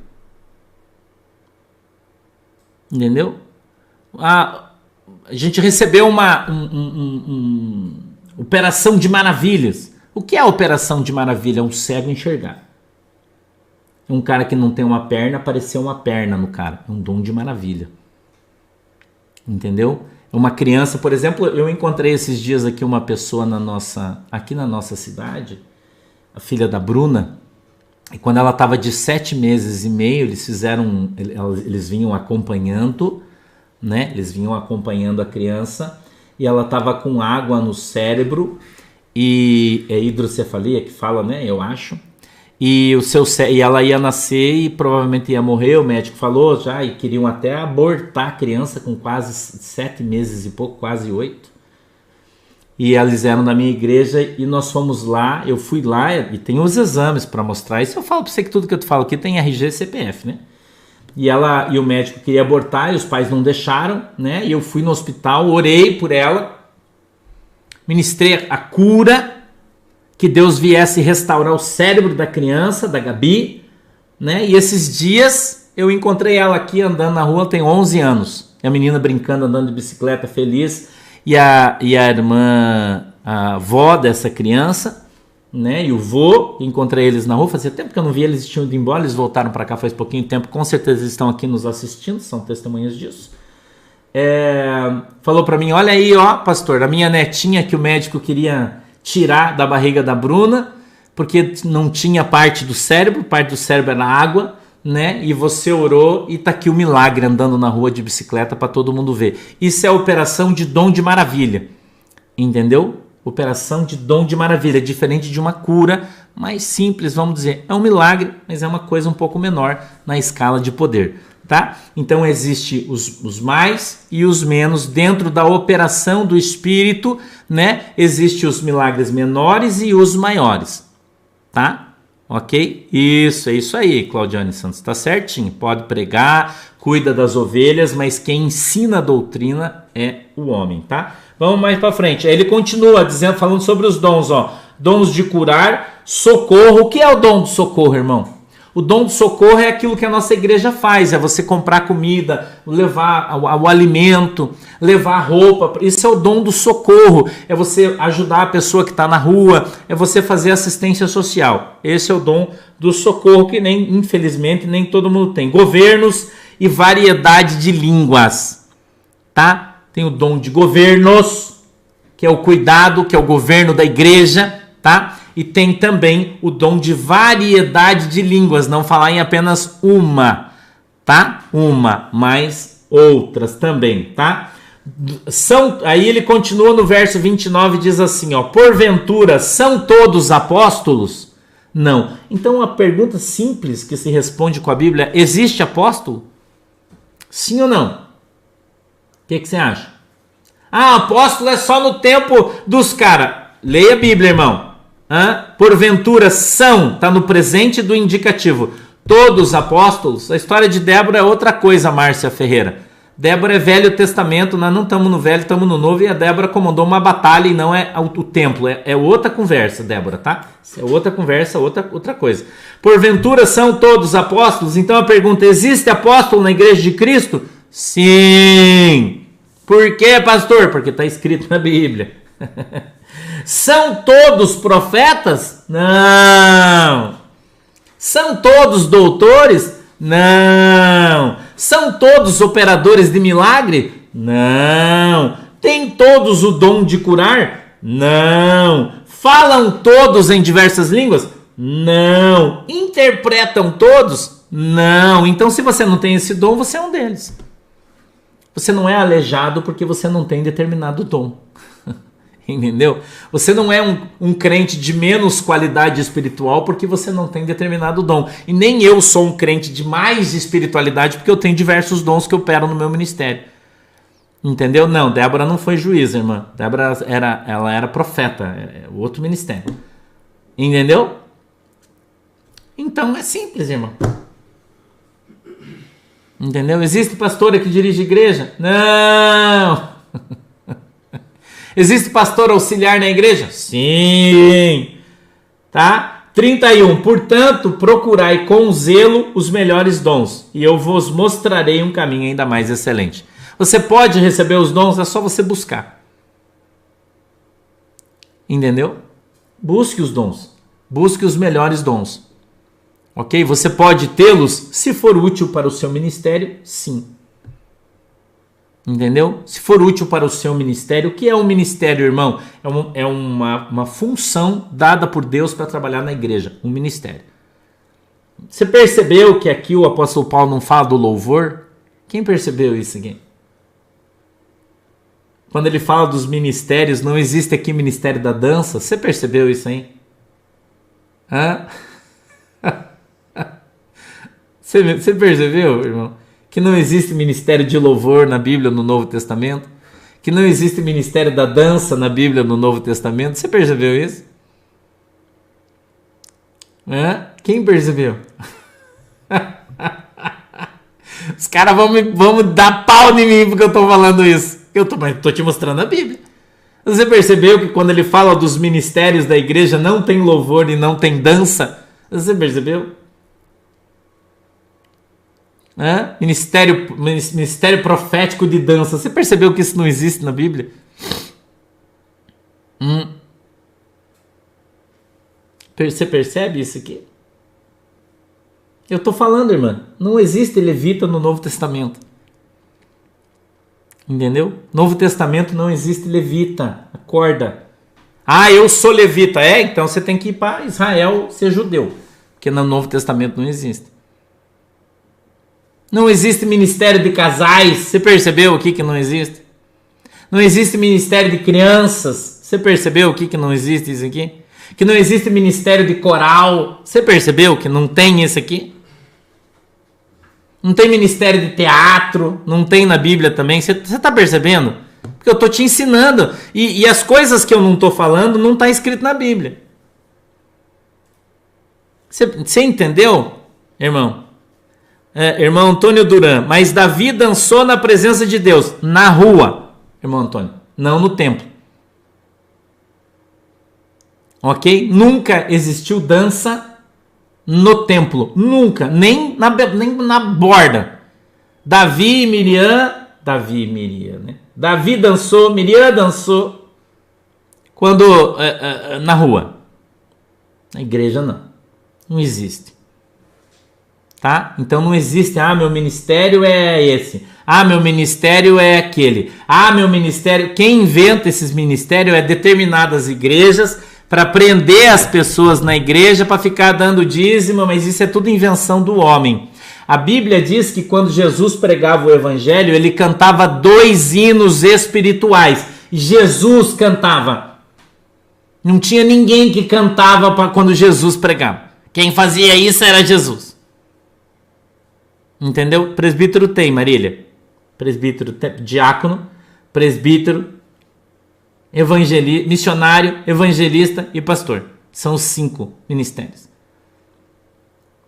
Entendeu? A gente recebeu uma operação de maravilhas. O que é a operação de maravilha? É um cego enxergar. Um cara que não tem uma perna, apareceu uma perna no cara. É um dom de maravilha. Entendeu? Uma criança, por exemplo, eu encontrei esses dias aqui uma pessoa aqui na nossa cidade, a filha da Bruna, e quando ela estava de 7 meses e meio, eles vinham acompanhando, né? Eles vinham acompanhando a criança e ela estava com água no cérebro e é hidrocefalia que fala, né? Eu acho. E ela ia nascer e provavelmente ia morrer, o médico falou já, e queriam até abortar a criança com quase 7 meses e pouco, quase 8. E eles eram na minha igreja e nós fomos lá, eu fui lá e tem os exames para mostrar. Isso eu falo para você que tudo que eu te falo aqui tem RG e CPF, né? E o médico queria abortar e os pais não deixaram, né? E eu fui no hospital, orei por ela, ministrei a cura, que Deus viesse restaurar o cérebro da criança, da Gabi, né? E esses dias eu encontrei ela aqui andando na rua, tem 11 anos. E a menina brincando, andando de bicicleta, feliz. E a irmã, a avó dessa criança, né? E o vô, encontrei eles na rua, fazia tempo que eu não vi, eles tinham ido embora, eles voltaram para cá faz pouquinho tempo, com certeza eles estão aqui nos assistindo, são testemunhas disso. Falou para mim, olha aí, ó, pastor, a minha netinha que o médico queria tirar da barriga da Bruna, porque não tinha parte do cérebro era água, né? E você orou e tá aqui o milagre andando na rua de bicicleta para todo mundo ver. Isso é a operação de dom de maravilha, entendeu? Operação de dom de maravilha, diferente de uma cura mais simples, vamos dizer. É um milagre, mas é uma coisa um pouco menor na escala de poder, tá? Então existe os mais e os menos dentro da operação do Espírito, né? Existe os milagres menores e os maiores, tá? Ok? Isso, é isso aí, Claudiane Santos, tá certinho. Pode pregar, cuida das ovelhas, mas quem ensina a doutrina é o homem, tá? Vamos mais para frente. Aí ele continua falando sobre os dons, ó. Dons de curar, socorro. O que é o dom do socorro, irmão? O dom do socorro é aquilo que a nossa igreja faz, é você comprar comida, levar o alimento, levar roupa. Isso é o dom do socorro, é você ajudar a pessoa que está na rua, é você fazer assistência social. Esse é o dom do socorro que infelizmente nem todo mundo tem. Governos e variedade de línguas, tá? Tem o dom de governos, que é o cuidado, que é o governo da igreja, tá? E tem também o dom de variedade de línguas, não falar em apenas uma, tá? Uma, mas outras também, tá? Aí ele continua no verso 29 e diz assim, ó, porventura são todos apóstolos? Não. Então a pergunta simples que se responde com a Bíblia, existe apóstolo? Sim ou não? O que você acha? Ah, apóstolo é só no tempo dos caras. Leia a Bíblia, irmão. Porventura são, está no presente do indicativo, todos apóstolos. A história de Débora é outra coisa, Márcia Ferreira. Débora é Velho Testamento, nós não estamos no Velho, estamos no Novo, e a Débora comandou uma batalha e não é o templo, é outra conversa, Débora, tá? É outra conversa, outra coisa. Porventura são todos apóstolos? Então a pergunta, existe apóstolo na igreja de Cristo? Sim. Por quê, pastor? Porque está escrito na Bíblia. São todos profetas? Não. São todos doutores? Não. São todos operadores de milagre? Não. Tem todos o dom de curar? Não. Falam todos em diversas línguas? Não. Interpretam todos? Não. Então, se você não tem esse dom, você é um deles. Você não é aleijado porque você não tem determinado dom. Entendeu? Você não é um crente de menos qualidade espiritual porque você não tem determinado dom. E nem eu sou um crente de mais espiritualidade porque eu tenho diversos dons que operam no meu ministério. Entendeu? Não, Débora não foi juíza, irmã. Débora ela era profeta, é outro ministério. Entendeu? Então é simples, irmão. Entendeu? Existe pastora que dirige igreja? Não! Existe pastor auxiliar na igreja? Sim! Tá? 31. Portanto, procurai com zelo os melhores dons, e eu vos mostrarei um caminho ainda mais excelente. Você pode receber os dons, é só você buscar. Entendeu? Busque os dons. Busque os melhores dons. Ok? Você pode tê-los se for útil para o seu ministério, sim. Entendeu? Se for útil para o seu ministério, o que é um ministério, irmão? É uma função dada por Deus para trabalhar na igreja, um ministério. Você percebeu que aqui o apóstolo Paulo não fala do louvor? Quem percebeu isso aqui? Quando ele fala dos ministérios, não existe aqui ministério da dança. Você percebeu isso aí? Você percebeu, irmão? Que não existe ministério de louvor na Bíblia no Novo Testamento, que não existe ministério da dança na Bíblia no Novo Testamento. Você percebeu isso? Quem percebeu? Os caras vão dar pau em mim porque eu estou falando isso. Eu tô te mostrando a Bíblia. Você percebeu que quando ele fala dos ministérios da igreja não tem louvor e não tem dança? Você percebeu? Ministério profético de dança. Você percebeu que isso não existe na Bíblia? Você percebe isso aqui? Eu estou falando, irmã. Não existe levita no Novo Testamento. Entendeu? Novo Testamento não existe levita. Acorda. Eu sou levita. Então você tem que ir para Israel ser judeu. Porque no Novo Testamento não existe. Não existe ministério de casais. Você percebeu o que não existe? Não existe ministério de crianças. Você percebeu o que não existe isso aqui? Que não existe ministério de coral. Você percebeu que não tem isso aqui? Não tem ministério de teatro. Não tem na Bíblia também. Você está percebendo? Porque eu estou te ensinando. E as coisas que eu não estou falando não está escrito na Bíblia. Você entendeu, irmão? Irmão Antônio Duran, mas Davi dançou na presença de Deus, na rua, irmão Antônio, não no templo. Ok? Nunca existiu dança no templo. Nunca. Nem na borda. Davi e Miriam, né? Davi dançou, Miriam dançou. Quando na rua. Na igreja não. Não existe. Tá? Então não existe, meu ministério é esse. Meu ministério é aquele. Meu ministério... Quem inventa esses ministérios é determinadas igrejas para prender as pessoas na igreja para ficar dando dízimo, mas isso é tudo invenção do homem. A Bíblia diz que quando Jesus pregava o evangelho, ele cantava 2 hinos espirituais. Jesus cantava. Não tinha ninguém que cantava quando Jesus pregava. Quem fazia isso era Jesus. Entendeu? Presbítero tem, Marília. Presbítero, diácono, presbítero, missionário, evangelista e pastor. São os 5 ministérios.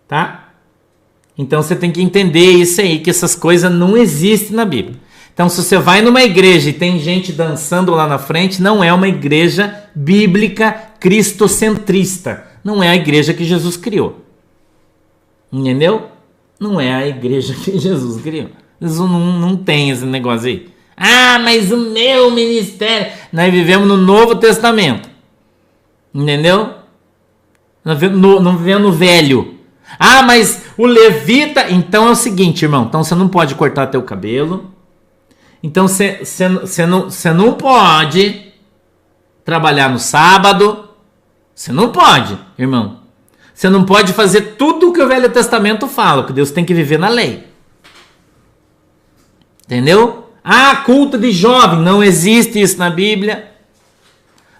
Tá? Então você tem que entender isso aí, que essas coisas não existem na Bíblia. Então se você vai numa igreja e tem gente dançando lá na frente, não é uma igreja bíblica cristocentrista. Não é a igreja que Jesus criou. Entendeu? Não é a igreja que Jesus criou. Jesus não tem esse negócio aí. Mas o meu ministério... Nós vivemos no Novo Testamento. Entendeu? Não vivemos no Velho. Mas o levita... Então é o seguinte, irmão. Então você não pode cortar teu cabelo. Então você não pode trabalhar no sábado. Você não pode, irmão. Você não pode fazer tudo o que o Velho Testamento fala, porque Deus tem que viver na lei. Entendeu? Culto de jovem, não existe isso na Bíblia.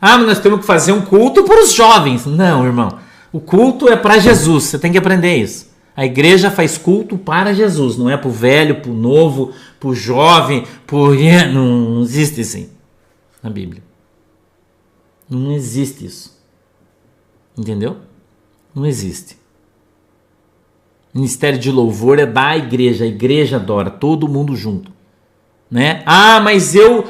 Mas nós temos que fazer um culto para os jovens. Não, irmão. O culto é para Jesus, você tem que aprender isso. A igreja faz culto para Jesus, não é para o velho, para o novo, para o jovem, não existe isso na Bíblia. Não existe isso. Entendeu? Não existe. Ministério de louvor é da igreja. A igreja adora, todo mundo junto. Né? Mas eu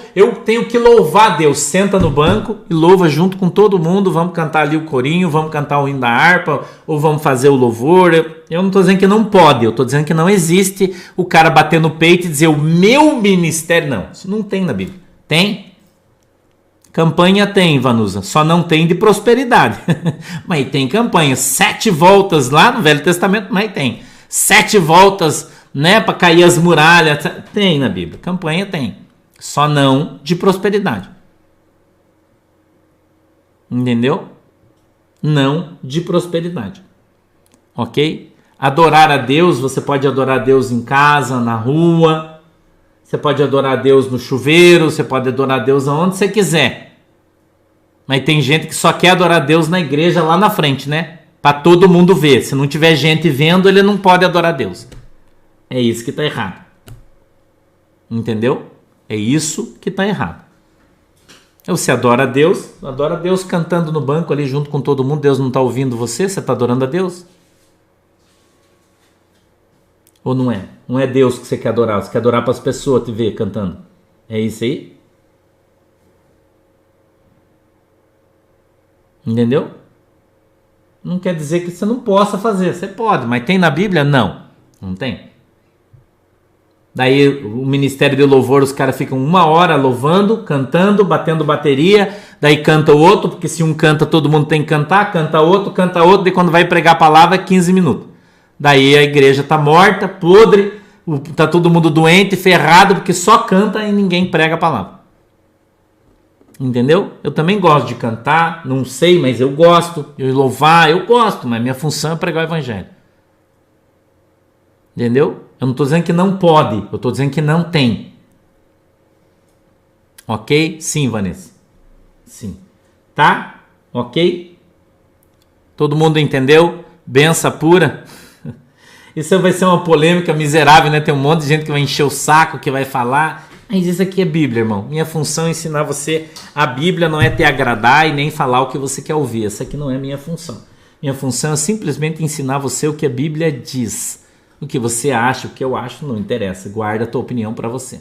tenho que louvar Deus. Senta no banco e louva junto com todo mundo. Vamos cantar ali o corinho, vamos cantar o hino da harpa, ou vamos fazer o louvor. Eu não estou dizendo que não pode, eu estou dizendo que não existe o cara bater no peito e dizer o meu ministério. Não, isso não tem na Bíblia. Tem? Campanha tem, Vanusa, só não tem de prosperidade. Mas tem campanha, 7 voltas lá no Velho Testamento, mas tem. 7 voltas, né, para cair as muralhas, tem na Bíblia. Campanha tem, só não de prosperidade. Entendeu? Não de prosperidade. Ok? Adorar a Deus, você pode adorar a Deus em casa, na rua. Você pode adorar a Deus no chuveiro, você pode adorar a Deus aonde você quiser. Mas tem gente que só quer adorar a Deus na igreja lá na frente, né? Para todo mundo ver. Se não tiver gente vendo, ele não pode adorar a Deus. É isso que está errado. Entendeu? É isso que está errado. Você adora a Deus cantando no banco ali junto com todo mundo. Deus não está ouvindo você está adorando a Deus? Ou não é? Não é Deus que você quer adorar, você quer adorar para as pessoas te ver cantando. É isso aí? Entendeu? Não quer dizer que você não possa fazer, você pode, mas tem na Bíblia? Não tem. Daí o ministério de louvor, os caras ficam 1 hora louvando, cantando, batendo bateria, daí canta o outro, porque se um canta todo mundo tem que cantar, canta outro, daí quando vai pregar a palavra é 15 minutos. Daí a igreja tá morta, podre, tá todo mundo doente, ferrado, porque só canta e ninguém prega a palavra. Entendeu? Eu também gosto de cantar, não sei, mas eu gosto. Eu louvar, eu gosto, mas minha função é pregar o evangelho. Entendeu? Eu não estou dizendo que não pode, eu estou dizendo que não tem. Ok? Sim, Vanessa. Sim. Tá? Ok? Todo mundo entendeu? Benção pura. Isso vai ser uma polêmica miserável, né? Tem um monte de gente que vai encher o saco, que vai falar. Mas isso aqui é Bíblia, irmão. Minha função é ensinar você a Bíblia, não é te agradar e nem falar o que você quer ouvir. Essa aqui não é minha função. Minha função é simplesmente ensinar você o que a Bíblia diz. O que você acha, o que eu acho, não interessa. Guarda a tua opinião para você.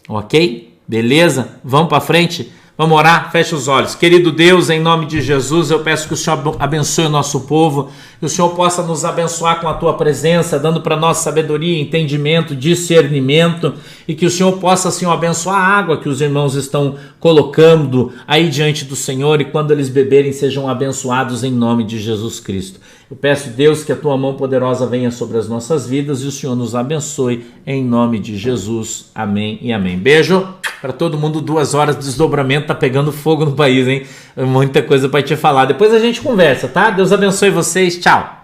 Ok? Beleza? Vamos para frente? Vamos orar? Feche os olhos. Querido Deus, em nome de Jesus, eu peço que o Senhor abençoe o nosso povo, que o Senhor possa nos abençoar com a tua presença, dando para nós sabedoria, entendimento, discernimento, e que o Senhor possa, Senhor, abençoar a água que os irmãos estão colocando aí diante do Senhor, e quando eles beberem sejam abençoados em nome de Jesus Cristo. Eu peço, Deus, que a tua mão poderosa venha sobre as nossas vidas e o Senhor nos abençoe em nome de Jesus. Amém e amém. Beijo para todo mundo. 2 horas de desdobramento, tá pegando fogo no país, hein? Muita coisa para te falar. Depois a gente conversa, tá? Deus abençoe vocês. Tchau.